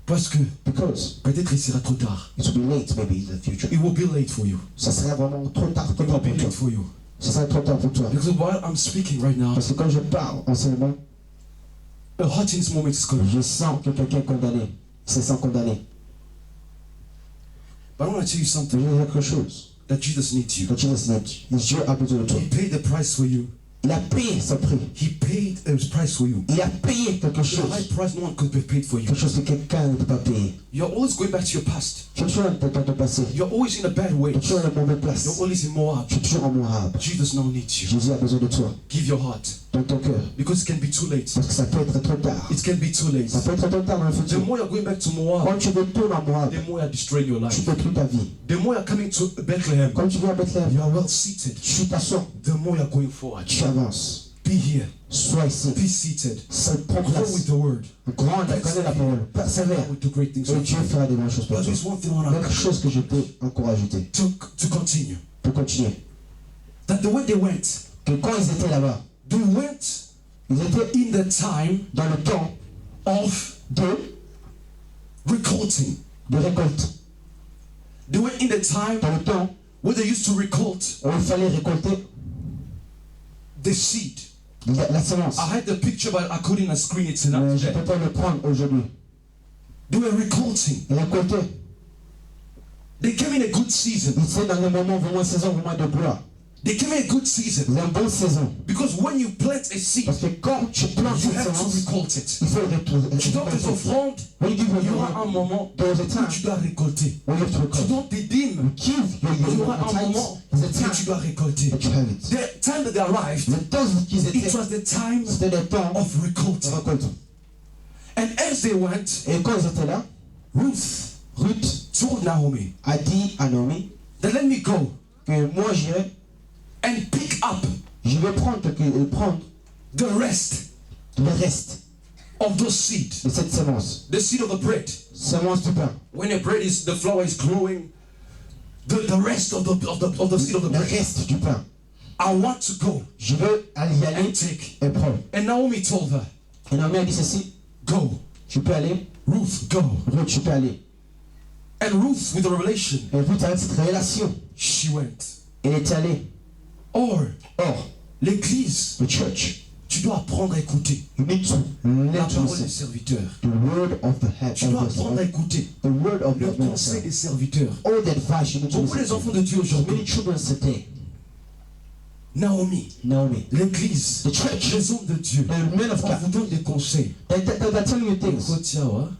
Parce que Because peut-être il sera trop tard. it will be late maybe in the future. It will be late for you. Ça sera vraiment trop tard It will pour be toi. late for you. Ça sera trop tard pour toi. Because while I'm speaking right now, Parce que quand je parle en ce moment, a heart in this moment is coming. je sens que quelqu'un est condamné. Il se sent condamné. But I want to tell you Je something veux dire quelque chose. that Jesus needs you. Quand Jesus dit, Dieu a besoin de toi. He paid the price for you. Il a payé son prix. He paid a price for you. Il a payé quelque The chose. high price no one could have paid for you. Quelque chose que quelqu'un ne peut pas payer. You're always going back to your past. Tu es toujours dans ton passé. You're always in a bad way. Tu es toujours dans la mauvaise place. You're always in Moab. Tu es toujours en Moab. Jesus now needs you. Jésus a besoin de toi. Give your heart. dans ton cœur. Because it can be too late. Parce que ça peut être trop tard. It can be too late. Ça peut être trop tard dans le The futur. more you're going back to Moab, Quand tu retournes à Moab, the more you're destroying your tu life. détruis ta vie. The more you're coming to Bethlehem, Quand tu viens à Bethléem, you are well seated. tu t'assois, The more you're going forward. tu avances. Be here. Sois ici. Be seated. Ça prend Grow place. with the word. Grande, connais la parole. Persévère. With the great things. Et Dieu fera des grandes choses pour But toi. there's one thing I want Quelque chose que je peux encore ajouter to continue. pour continuer. That the way they went, Que quand ils étaient là-bas, they went ils étaient in the time dans le temps of de recolting. récolte. They went in the time Dans le temps where they used to recolt où il fallait récolter the seed. la sémence. I had the picture, but I couldn't screen it Mais tonight. je ne peux pas le prendre aujourd'hui. They were recolting. Ils récoltaient. They came in a good season. Ils sont dans le moment vraiment saison vraiment de gloire. They came in a good season. C'est une bonne saison. Because when you plant a seed, Parce que quand tu plantes you cette have to sémence, recolt it. il faut le retourner. Tu donnes tes offrandes, When you give il y your aura un moment there is a où time tu dois récolter. when you have to Tu recover. donnes tes dîmes, Give il y aura un tithes. moment There's a où tu time dois récolter. that you have it. The time that they arrived, Le temps qu'ils it étaient, was the time c'était le temps of de recolting. récolte. And as they went, Et quand ils étaient là, Ruth told Naomi a dit à Naomi that let me go que moi j'irai, and pick up je vais prendre the rest le reste of those seeds, de cette sémence. the seed of the bread. Sémence du pain. When the flour is growing, the rest of the seed of the Le bread. reste du pain. I want to go Je veux y aller and take. et prendre. And Naomi told her, Et Naomi a dit ceci, go, tu peux aller, Ruth, go. Ruth, tu peux aller. And Ruth, with the revelation, Et Ruth avec cette révélation, she went. elle est allée. Or, Or, l'église, the church, tu dois apprendre à écouter you need to la let parole listen. des serviteurs. The word of the head, Tu dois apprendre à écouter the word of le the conseil des minister. serviteurs. All the advice you need to Beaucoup les listen enfants to. de Dieu Many aujourd'hui, children today, Naomi, Naomi, l'église, the church, les hommes de Dieu, the men of on God, vous donne des conseils. they're telling you things,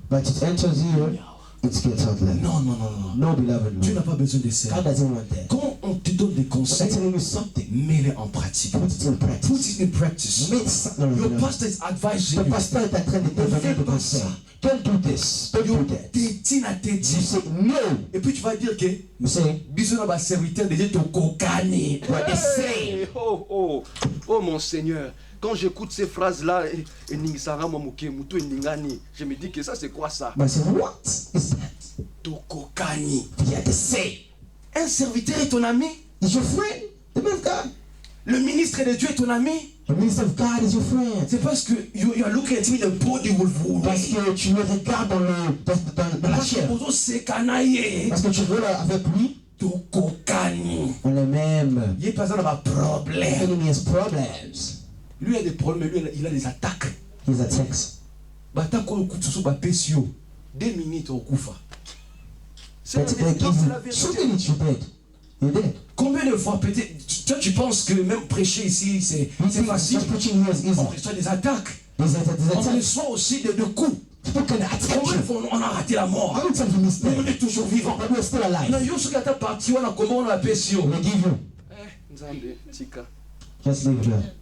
but it enters here, it gets out later. Non, non, non, non. No, beloved, Dieu no. n'a pas besoin de God ça. doesn't want that. Quand on te donne des But they're conseils, telling you something. mets-les en pratique. Put it in Put practice. it in practice. Make something. Your pastor is advising Ton you. pasteur est en train de te Ne donner fais des pas conseils. ça. Don't do this. Don't Yo, do that. tétine à You tétine. say no. Et puis tu vas dire que You say, bisous dans ma serviteur déjà te kokani. what they say. Hey, oh, oh, oh mon Seigneur, quand j'écoute ces phrases-là, et Ningisara Mamuke, Mutu et Ningani, je me dis que ça c'est quoi ça? But I say, what is that? Tokokani. Yeah, they say. Un serviteur est ton ami. Is your friend the man of God? Le ministre de Dieu est ton ami. The minister of God is your friend. C'est parce que you are looking at me, the body will fall. Parce que tu le regardes dans la chair. Parce que tu veux avec lui. Tokokani. On est même. Il est pas dans un problème. Enemy has problems. Lui a des problèmes, lui il a des attaques. He's attacks. Batako okutusu ba pesio. 2 minutes okufa. C'est la But they vérité. give C'est la you 2 vérité. minutes, you're dead. You're dead. Combien de fois peut-être toi tu penses que même prêcher ici c'est You think facile. just preaching here is easy. On reçoit des attaques. There's On attacks. reçoit aussi de coups. People can attack Combien de you. fois on a raté la mort? How many times you miss Mais on that? est toujours vivant. But we're still Na alive. yo soki ata parti wana comment on a pesio. They give you. Nzambe, Tika. Just leave there.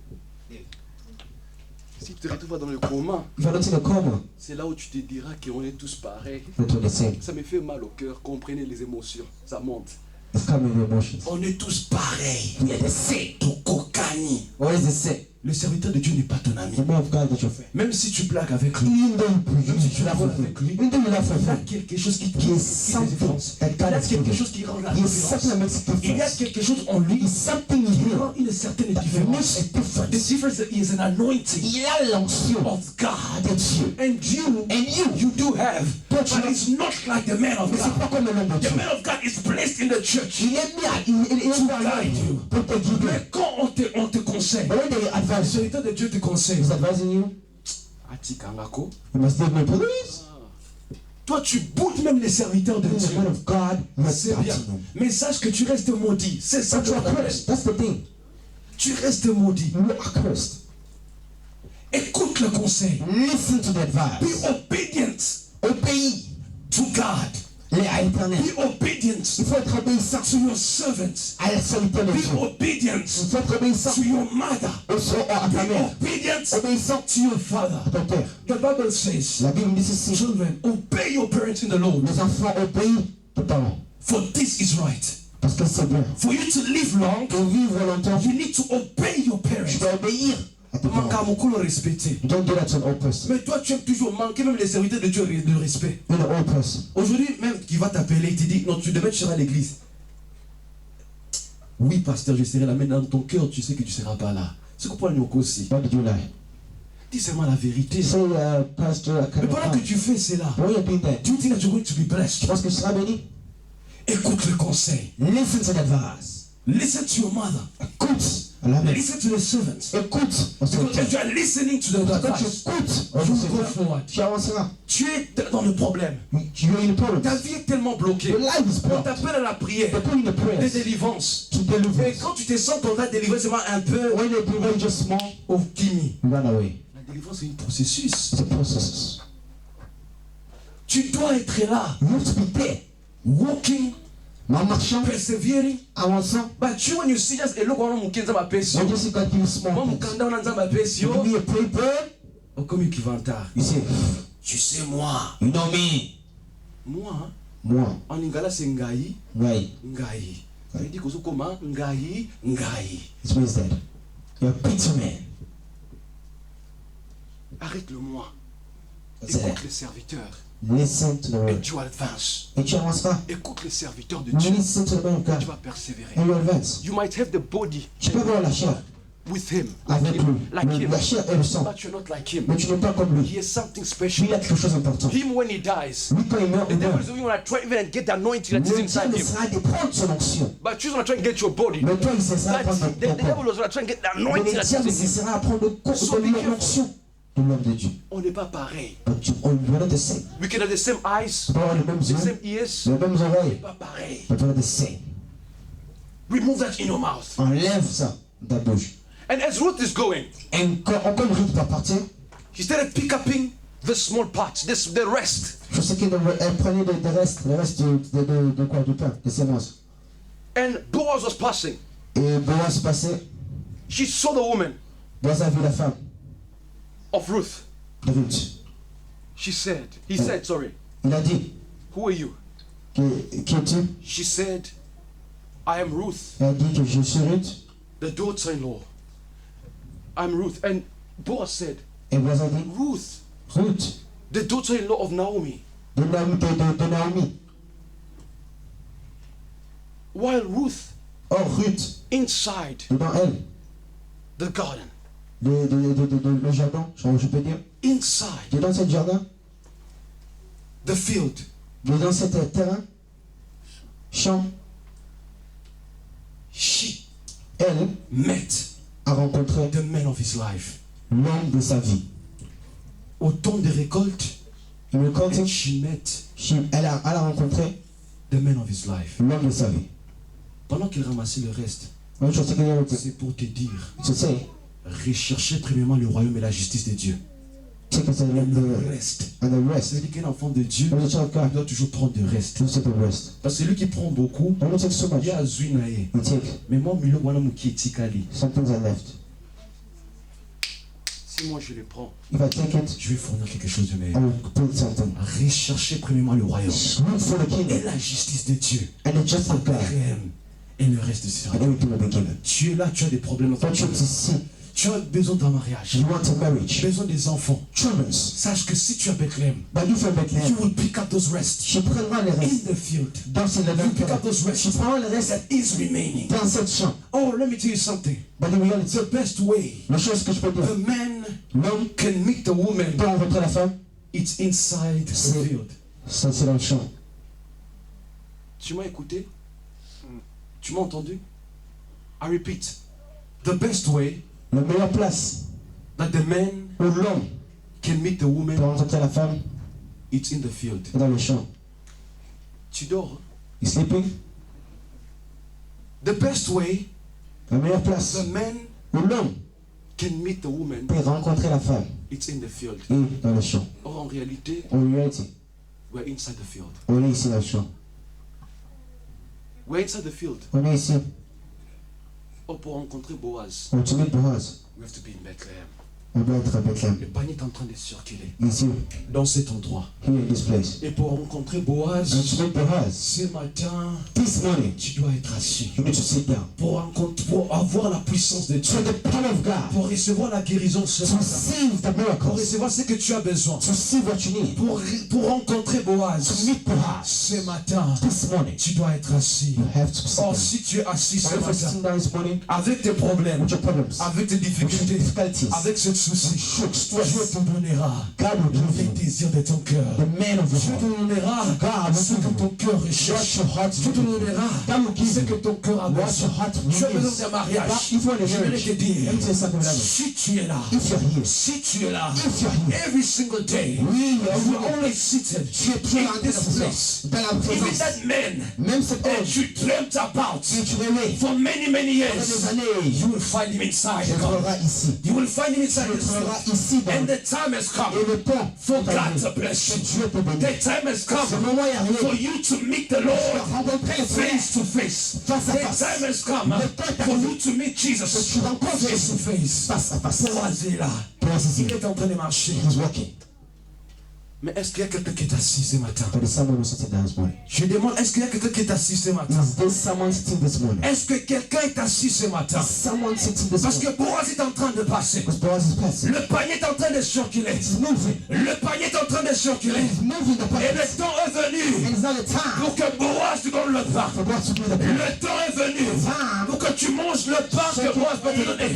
Si tu te retrouves dans le coma, If you're not in a coma, c'est là où tu te diras qu'on est tous pareils. that's what they say. Ça me fait mal au cœur, comprenez les émotions, ça monte. It's coming with emotions. On est tous pareils. We are the same. Tokokani. What is the same? Le serviteur de Dieu n'est pas ton ami. The man of God that your friend. Même si tu blagues avec lui, Even though même si tu you laugh voles with avec lui, him, even though you laugh with il y a him, quelque chose qui there is fait something différence. that Il y God a has quelque given. chose qui rend la There is différence. something that makes a Il y a difference. quelque chose en lui There is something in qui him rend une certaine that différence. makes a The difference. difference is an anointing Il a l'onction of God. de Dieu. And you do have, but it's not like the man of Mais c'est God. pas comme le nom de The Dieu. man of God is placed in the church. Il est mis à, il est mis à guide you. pour te guider. Mais quand on te conseille, But when they le advise you, serviteur de Dieu te conseille. he's advising you, Atikangako. you must give me police. Toi, tu boudes même les serviteurs de Being the Dieu. man of God, you are C'est bien. touching them. Mais sache que tu restes maudit. C'est ça But que you je are rappelle. cursed. That's the thing. Tu restes maudit. You are cursed. Écoute le conseil. Listen to the Be advice. obedient Obéis to God. à l'éternel. Be obedient Il faut être obéissant to your servants. à la serviteur de Be Dieu. obedient Il faut être obéissant to your mother. à ta Be mère. obedient Obéissant to your father. à ton père. The Bible says, La Bible dit ceci. children, obey your parents in the Lord. Les enfants obéissent aux parents. For this is right. Parce que c'est bien. For you to live long, Pour vivre longtemps, you need to obey your tu parents. dois obéir à tes parents. Manque le respecter. You don't do that to an old person. Mais toi, tu aimes toujours manquer même les serviteurs de Dieu de respect. You're an old person. Aujourd'hui, même qui va t'appeler, il te dit, non, demain tu seras à l'église. Oui, pasteur, je serai là, mais dans ton cœur, tu sais que tu ne seras pas là. C'est pourquoi nous aussi. Why did you lie? Dis seulement la vérité. Say, pastor, I Mais cannot pendant que come. tu fais cela, When you're doing that, do you think that you're going to be tu blessed? penses que tu seras béni? Écoute le conseil. Listen to the advice. Listen to your mother. Écoute à la mère. Listen to the servants. Écoute au Because serviteur. if you are listening to the Quand tu advice, écoutes au you will go serviteur, forward. tu avanceras. Tu es dans le problème. Tu as une problem. Ta vie est tellement bloquée. Your life is On blocked. t'appelle à la prière They put in the de prayers délivrance. to deliver. Et quand tu te sens ton être délivré, c'est un peu When they deliver just small, au kimi. you run away. La délivrance, c'est un processus. It's a process. Tu dois être là, You have to be there. walking, En marchant, persevering. avançant, But you, when you see just a look on mukenza mapesi when yo, you see God give you small moi things, mukanda on nza mapesi you yo, give me a paper, comme ukivanta. you say, Tu sais moi, you know me. moi, Moi, en lingala c'est ngai, why? ngai. Ça veut dire que comment ngai, ngai. It means that you're a bitter man. Arrête le moi. That's Écoute it. les serviteurs Listen to the et word. tu advances. Et tu avanceras. Écoute les serviteurs de Dieu, Listen to the man of God. tu vas persévérer. And you advance. You might have the body Tu peux avoir la chair with him, like avec lui. him, like Mais him, la chair et le sang. but you're not like him. Mais tu n'es pas comme lui. He has something Lui, special. il a quelque chose d'important. Him when he dies, Lui, quand il meurt, the il devil meurt. is even gonna try even and get the anointing that is Le inside diable him. essaiera de prendre son onction. But you're gonna try and get your body. Mais toi, il essaiera de But prendre the ton devil corps. was gonna try and get the Mais anointing le that diable is in him. essaiera de prendre le corps So de be careful. l'onction de l'homme de Dieu. On n'est pas pareil. But you, we're not the same. We can have the same eyes, On peut avoir les mêmes the yeux, same ears, les mêmes oreilles. pas pareil. But we're not the same. Remove that in your mouth. Enlève ça de ta bouche. And as Ruth is going, Et quand Ruth va partir, she started picking the small parts, the rest. je sais qu'elle prenait le reste de quoi, du pain, des semences. And Boaz was passing. Et Boaz passait, She saw the woman Boaz a vu la femme of Ruth. de Ruth. He said, sorry, Il a dit, who are you? qui es-tu? She said, I am Ruth, Elle a dit que je suis Ruth. the daughter-in-law. I'm Ruth. And Boaz said, Et Boaz a dit, Ruth, Ruth, the daughter-in-law of Naomi. de Naomi. While Ruth, Or Ruth, inside dedans elle, the garden, le jardin, je peux dire, inside dedans ce jardin, the field, dedans cet terrain, champ, she elle met a rencontré the man of his life. l'homme de sa vie. Au temps de récolte, Il me compte, and she met elle a rencontré the man of his life. l'homme de sa vie. Pendant qu'il ramassait le reste, Moi, je sais qu'il y a un c'est pour te dire, tu sais, recherchez premièrement le royaume et la justice de Dieu. tu sais que c'est Le le reste. and the Ça veut rest. dire qu'un enfant de Dieu When the child of il God, doit toujours prendre le reste. you take the rest. Parce que celui qui prend beaucoup, Don't take so much. il y a Zuinae. You take Mais moi, Milo, wana muki etikali. some things are left. Si moi je les prends, If I take it, je vais fournir quelque chose de I meilleur. will put something. Recherchez premièrement le royaume Look for the et kingdom la justice de Dieu. and the justice of God, Et le reste sera. and everything will be given. Tu es là, tu as des problèmes dans ta Don't you vie. see? Tu as besoin d'un mariage. You want a marriage, Tu as besoin des enfants. children. Sache que si tu as Bethléem, But you from you Bethlehem, will pick up those rest tu prendras les in restes the field. dans ce You levain. pick up those rest Tu prendras les restes that is remaining. dans cette chambre. Oh, let me tell you something. But in reality, The best way la chose que je peux the dire, man l'homme can meet the woman, peut rencontrer la femme, it's inside the C'est- field. ça c'est dans le champ. Tu m'as écouté? Tu m'as entendu? I repeat. The best way La meilleure place that the man où l'homme can meet the peut woman, rencontrer la femme, it's in the field. c'est dans le champ. Tu dors. Hein? You sleeping? The best way La meilleure place the man où l'homme can meet the woman, peut rencontrer la femme it's in the field. est dans le champ. Or en réalité, En réalité, We're inside the field. On est ici dans le champ. We're inside the field. On est ici. Oh, pour rencontrer Boaz, On te met Boaz. we have to be in Bethlehem. On doit être à Bethléem. Le panier est en train de circuler Ici, Dans cet endroit. here in this place. Et pour rencontrer And Boaz, to meet Boaz, ce matin, this morning, tu dois être assis. you need to sit down. Pour avoir la puissance de Dieu. To the power of God. Pour recevoir la guérison ce To matin. receive the Pour miracles. recevoir ce que tu as besoin. To receive what you need. Pour rencontrer To Boaz. meet Boaz. Ce matin, This morning, tu dois être assis. you have to sit Or down. si tu es assis ce Or if you're matin, sitting down this morning avec tes problèmes, with your problems, avec tes with your difficultés, difficulties, avec ce souci, with Dieu stress, te donnera God will give les you désirs de ton cœur. the man of Dieu your te heart. donnera God ce will que give ton you cœur what recherche. your heart Dieu te needs. donnera God will give ce you que ton cœur a what besoin. your heart Tu as besoin needs. d'un mariage. If you want a Je vais marriage, te dire, let me tell you something about it. si tu es là, If you're here, si tu es là, if you're here, every single day, oui, you are only seated tu es pieds in this place. dans la Even présence. that man Même cet that homme you dreamt about que tu rêvais for many pendant years, des années, you will find him inside tu le God. trouveras ici. You will find him inside Tu le this trouveras place. ici dans And the time has come et le temps for est God arrivé. to bless Que you. Dieu te bénisse. The time has Ce come moment est for arrivé. you to meet the Tu Lord vas rencontrer le Seigneur face to face. face à The face. time has come Le temps est for arrivé you to meet Jesus que tu rencontres face Jésus to face. face à face. Boaz est là. Boaz is Il here. est en train de marcher. He's walking. Mais est-ce qu'il y a quelqu'un qui est assis ce matin? But there's someone who's sitting down this morning. Je demande, est-ce qu'il y a quelqu'un qui est assis ce matin? Is there someone sitting this morning? Est-ce que quelqu'un est assis ce matin? Is someone sitting this Parce que morning? Boaz est en train de passer. Because Boaz is passing. Le panier est en train de circuler. He's moving. Le panier est en train de circuler. He's moving the Et le place. temps est venu And it's not a time pour que Boaz te donne le pain. for Boaz to do the prayer. Le temps est venu pour que tu manges le pain que Boaz peut te donner.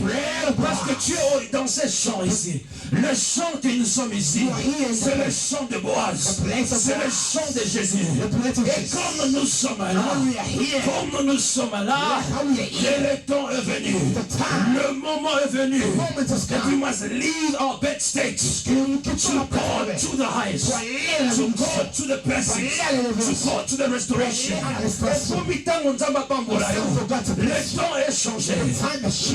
Parce que tu es dans ces champs ici. Le chant que nous sommes ici, c'est le chant de Boaz. C'est le chant de Jésus. Et comme nous sommes là, comme nous sommes là, et le temps est venu. Le moment est venu. That we must leave our bed state to go to the highest, to go to the blessing, to go to the restoration. Et pour mi-temps, on s'en va pas en volaille. Le temps est changé.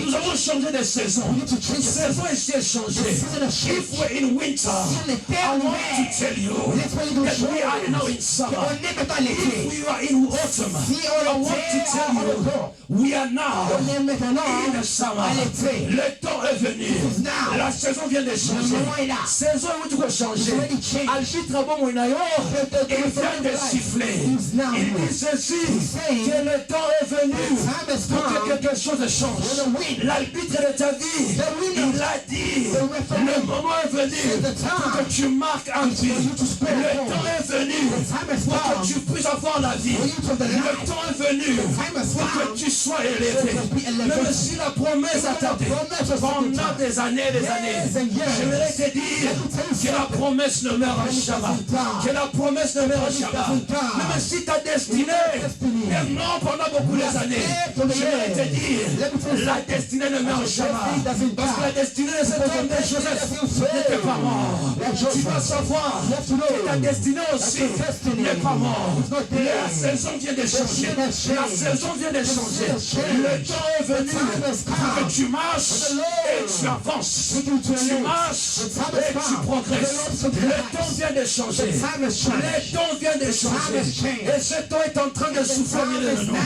Nous avons changé de saison. La saison est changée. If we're in winter, I want to tell you that we are now in summer. If we are in autumn, I want to tell you we are now in the summer. Le temps est venu. La saison vient de changer. La saison où tu dois changer. Alchitra bon moinayo, il vient de siffler. Il dit ceci, que le temps est venu pour que quelque chose change. L'arbitre de ta vie, il a dit, le moment est venu pour que tu marques un but. Le temps est venu pour que tu puisses avoir la vie. Le temps est venu pour que tu sois élevé. Même si la promesse a tardé pendant des années et des années, j'aimerais te dire que la promesse ne meurt jamais. Que la promesse ne meurt jamais. Même si ta destinée est morte pendant beaucoup d'années, j'aimerais te dire la destinée ne meurt jamais. Parce que la destinée de cet homme de Joseph n'était pas mort. Tu dois savoir que ta destinée aussi n'est pas morte. La saison vient de changer. La saison vient de changer. Le temps est venu pour que tu marches et tu avances. Tu marches et tu progresses. Le temps vient de changer. Le temps vient de changer. Et ce temps est en train de souffler au milieu de nous.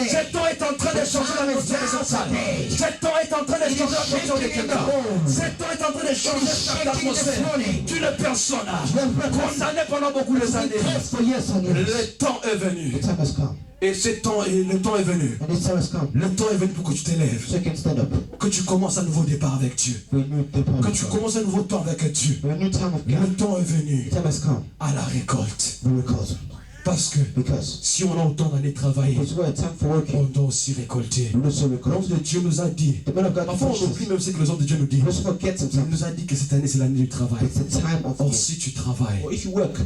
Ce temps est en train de changer la notion de cette salle. Ce temps est en train de changer la notion de quelqu'un. Ce temps est en train de changer l'atmosphère d'une personne condamnée pendant beaucoup d'années. Le temps est venu. The time has come. Et le temps est venu. And this time has come. Le temps est venu pour que tu t'élèves. So you can stand up. Que tu commences un nouveau départ avec Dieu. For a new depart Que of tu God. commences un nouveau temps avec Dieu. For a new time of Le God. temps est venu The time has come. à la récolte. The record. Parce que Because si on a autant d'aller travailler, it's a time for on working. doit aussi récolter. We also record. L'homme de Dieu nous a dit, The man of God parfois on teaches oublie us. même ce que les hommes de Dieu nous disent. We also forget Il sometimes. nous a dit que cette année c'est l'année du travail. It's the time of Or work. si tu travailles, Or if you work,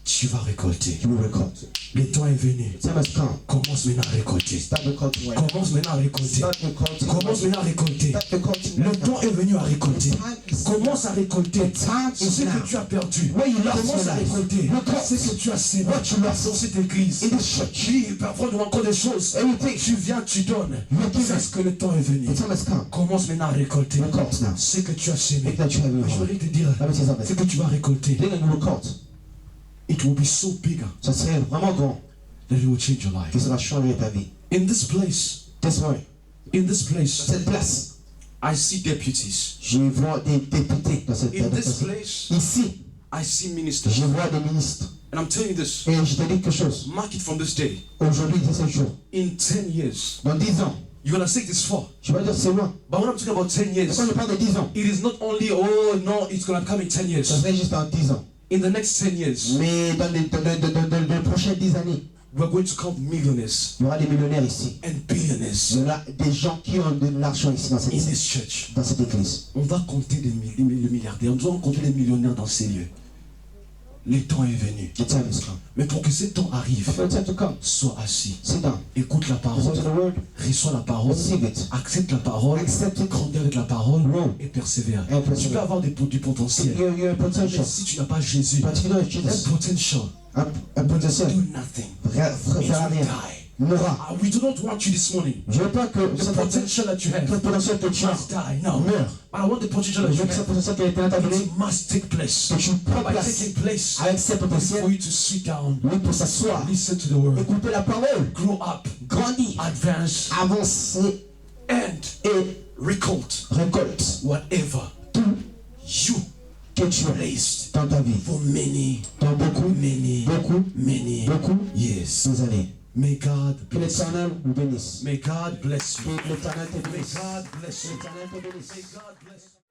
tu vas récolter. you will record. Le temps est venu. The time has come. Commence maintenant à récolter. Start recording right now. Commence maintenant à récolter. Start recording. Commence maintenant à récolter. Start recording Le right now. temps est venu à récolter. The time is Commence à récolter time is ce now. que tu as perdu. Where you lost Commence your à life. récolter Record ce que tu as sémé what you lost dans cette église. in this church. Oui, parfois nous encore des choses. Everything. Tu viens, tu donnes. You're giving. C'est ce que le temps est venu. The time has come. Commence maintenant à récolter Record now. ce que tu as sémé. Make that you have in your Je heart. voudrais te dire Let me tell you ce something. que tu vas récolter. Then you record. it will be so bigger ça serait vraiment grand, that it will change your life. que ça va changer ta vie. In this place, This way, in this place, cette place, I see deputies. je vois des députés dans cette In this place. place, Ici, I see ministers. je vois des ministres. And I'm telling you this, Et je te dis quelque chose. mark it from this day. Aujourd'hui, c'est ce jour. In 10 years, Dans 10 ans, you're going to say this far. je vais dire c'est loin. But when I'm talking about 10 Et years, quand je parle de 10 ans, it is not only, oh no, it's going to come in 10 ça years. serait juste en 10 ans. In the next 10 years, Mais dans les prochaines 10 années, we're going to count millionaires il y aura des millionnaires ici. and Il billionaires y aura des gens qui ont de l'argent ici dans cette, in this church. église. On va compter les milliardaires, nous allons compter les millionnaires dans ces lieux. Le temps est venu. The time is come. Mais pour que ce temps arrive, For the time to come, sois assis. sit down. Écoute la Listen parole, to the word, reçois la parole, receive it. accepte la parole, Accept it. grandis avec la parole Grow. et persévère. And persevere. Tu peux avoir du potentiel. You're a Mais potential. si tu n'as pas Jésus, But if you don't have that Jesus, potential un potentiel, do nothing. faire It will rien, die. mourra. We do not want you this morning. Je veux pas que The ce potential that you have potentiel que tu as must die. No. meure. But I want the potential that Je you veux que ce have. potentiel qui a été établi, It must take place. que tu prends By place taking place, avec ce for potentiel, you to sit down, oui, pour s'asseoir, listen to the word, écouter la parole, grow up, grandir, advance, avancer and et récolte récolte whatever tout you que tu as placed dans ta vie. for many, Dans beaucoup, many, beaucoup, many beaucoup years. ces années. May God Que bless you. l'Éternel vous bénisse. May God bless you. Que l'Éternel te May bénisse. God bless you. Que l'Éternel te bénisse. May God bless you.